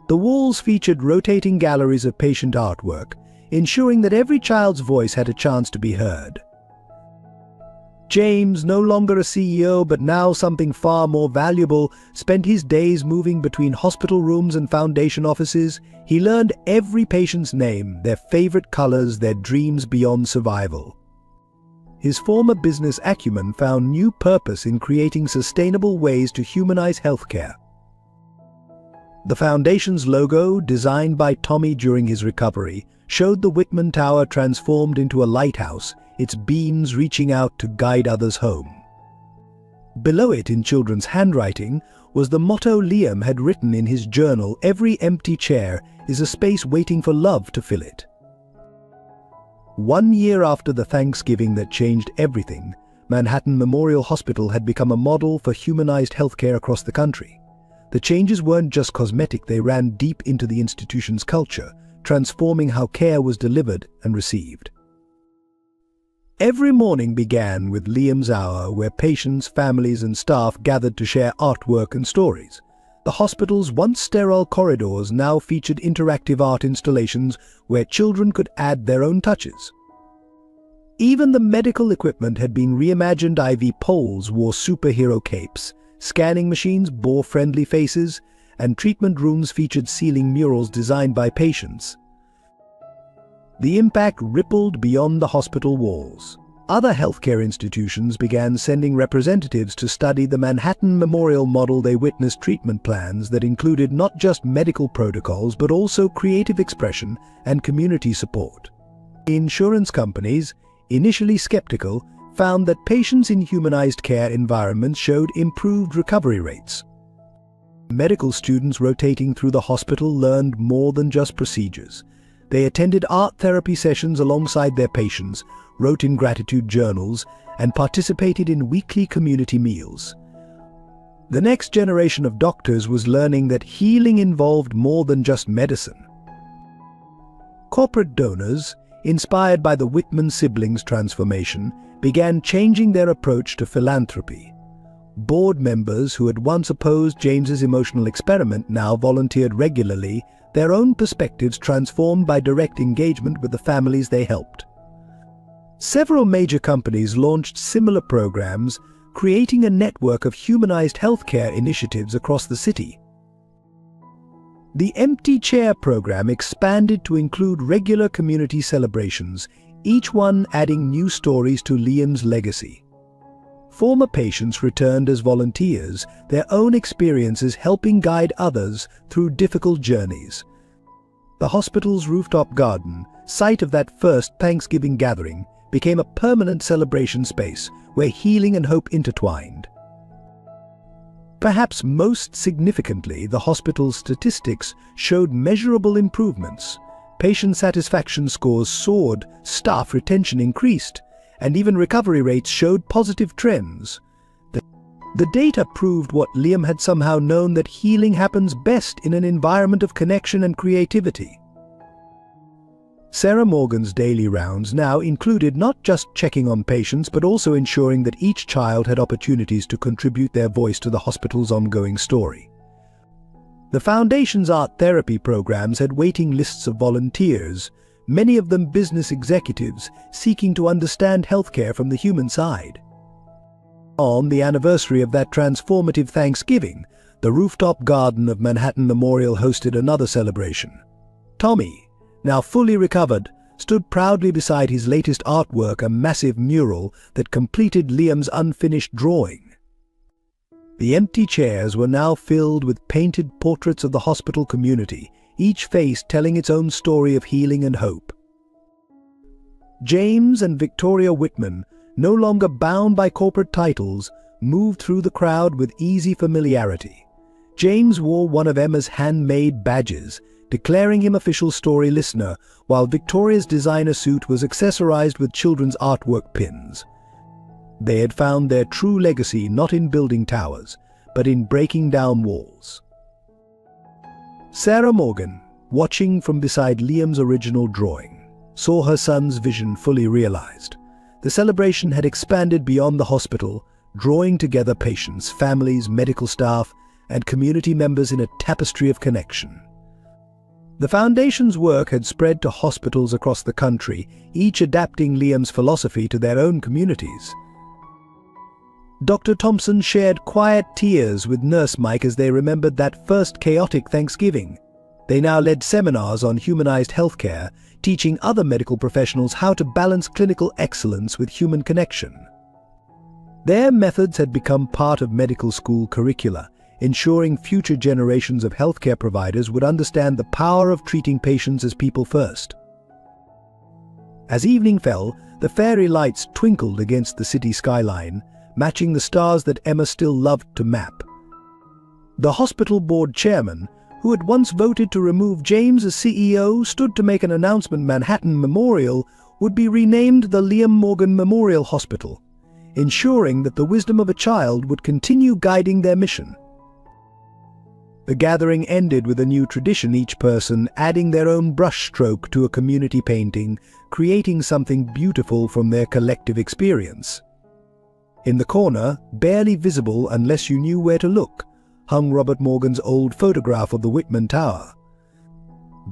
The walls featured rotating galleries of patient artwork, ensuring that every child's voice had a chance to be heard. James, no longer a CEO but now something far more valuable, spent his days moving between hospital rooms and foundation offices. He learned every patient's name, their favorite colors, their dreams beyond survival. His former business acumen found new purpose in creating sustainable ways to humanize healthcare. The Foundation's logo, designed by Tommy during his recovery, showed the Whitman Tower transformed into a lighthouse, its beams reaching out to guide others home. Below it, in children's handwriting, was the motto Liam had written in his journal: "Every empty chair is a space waiting for love to fill it." 1 year after the Thanksgiving that changed everything, Manhattan Memorial Hospital had become a model for humanized healthcare across the country. The changes weren't just cosmetic, they ran deep into the institution's culture, transforming how care was delivered and received. Every morning began with Liam's Hour, where patients, families, and staff gathered to share artwork and stories. The hospital's once sterile corridors now featured interactive art installations where children could add their own touches. Even the medical equipment had been reimagined. IV poles wore superhero capes, scanning machines bore friendly faces, and treatment rooms featured ceiling murals designed by patients. The impact rippled beyond the hospital walls. Other healthcare institutions began sending representatives to study the Manhattan Memorial model. They witnessed treatment plans that included not just medical protocols but also creative expression and community support. Insurance companies, initially skeptical, found that patients in humanized care environments showed improved recovery rates. Medical students rotating through the hospital learned more than just procedures. They attended art therapy sessions alongside their patients, wrote in gratitude journals, and participated in weekly community meals. The next generation of doctors was learning that healing involved more than just medicine. Corporate donors, inspired by the Whitman siblings' transformation, began changing their approach to philanthropy. Board members who had once opposed James's emotional experiment now volunteered regularly, their own perspectives transformed by direct engagement with the families they helped. Several major companies launched similar programs, creating a network of humanized healthcare initiatives across the city. The Empty Chair program expanded to include regular community celebrations, each one adding new stories to Liam's legacy. Former patients returned as volunteers, their own experiences helping guide others through difficult journeys. The hospital's rooftop garden, site of that first Thanksgiving gathering, became a permanent celebration space where healing and hope intertwined. Perhaps most significantly, the hospital's statistics showed measurable improvements. Patient satisfaction scores soared, staff retention increased, and even recovery rates showed positive trends. The data proved what Liam had somehow known, that healing happens best in an environment of connection and creativity. Sarah Morgan's daily rounds now included not just checking on patients but also ensuring that each child had opportunities to contribute their voice to the hospital's ongoing story. The Foundation's art therapy programs had waiting lists of volunteers, many of them business executives seeking to understand healthcare from the human side. On the anniversary of that transformative Thanksgiving, the rooftop garden of Manhattan Memorial hosted another celebration. Tommy, now fully recovered, stood proudly beside his latest artwork, a massive mural that completed Liam's unfinished drawing. The empty chairs were now filled with painted portraits of the hospital community, each face telling its own story of healing and hope. James and Victoria Whitman, no longer bound by corporate titles, moved through the crowd with easy familiarity. James wore one of Emma's handmade badges, declaring him official story listener, while Victoria's designer suit was accessorized with children's artwork pins. They had found their true legacy not in building towers, but in breaking down walls. Sarah Morgan, watching from beside Liam's original drawing, saw her son's vision fully realized. The celebration had expanded beyond the hospital, drawing together patients, families, medical staff, and community members in a tapestry of connection. The Foundation's work had spread to hospitals across the country, each adapting Liam's philosophy to their own communities. Dr. Thompson shared quiet tears with Nurse Mike as they remembered that first chaotic Thanksgiving. They now led seminars on humanized healthcare, teaching other medical professionals how to balance clinical excellence with human connection. Their methods had become part of medical school curricula, ensuring future generations of healthcare providers would understand the power of treating patients as people first. As evening fell, the fairy lights twinkled against the city skyline, matching the stars that Emma still loved to map. The hospital board chairman, who had once voted to remove James as CEO, stood to make an announcement Manhattan Memorial would be renamed the Liam Morgan Memorial Hospital, ensuring that the wisdom of a child would continue guiding their mission. The gathering ended with a new tradition, each person adding their own brushstroke to a community painting, creating something beautiful from their collective experience. In the corner, barely visible unless you knew where to look, hung Robert Morgan's old photograph of the Whitman Tower.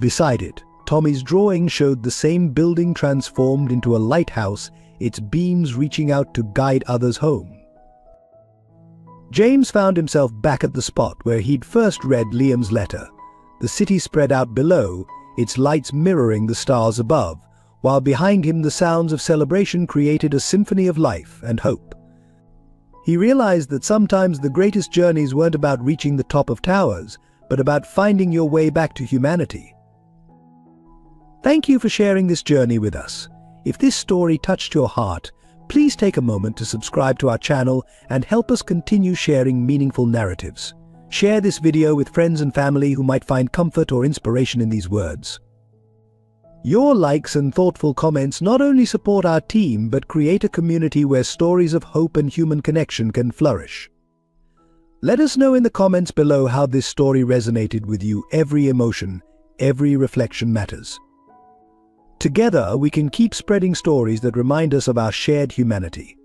Beside it, Tommy's drawing showed the same building transformed into a lighthouse, its beams reaching out to guide others home. James found himself back at the spot where he'd first read Liam's letter. The city spread out below, its lights mirroring the stars above, while behind him the sounds of celebration created a symphony of life and hope. He realized that sometimes the greatest journeys weren't about reaching the top of towers, but about finding your way back to humanity. Thank you for sharing this journey with us. If this story touched your heart, please take a moment to subscribe to our channel and help us continue sharing meaningful narratives. Share this video with friends and family who might find comfort or inspiration in these words. Your likes and thoughtful comments not only support our team but create a community where stories of hope and human connection can flourish. Let us know in the comments below how this story resonated with you. Every emotion, every reflection matters. Together, we can keep spreading stories that remind us of our shared humanity.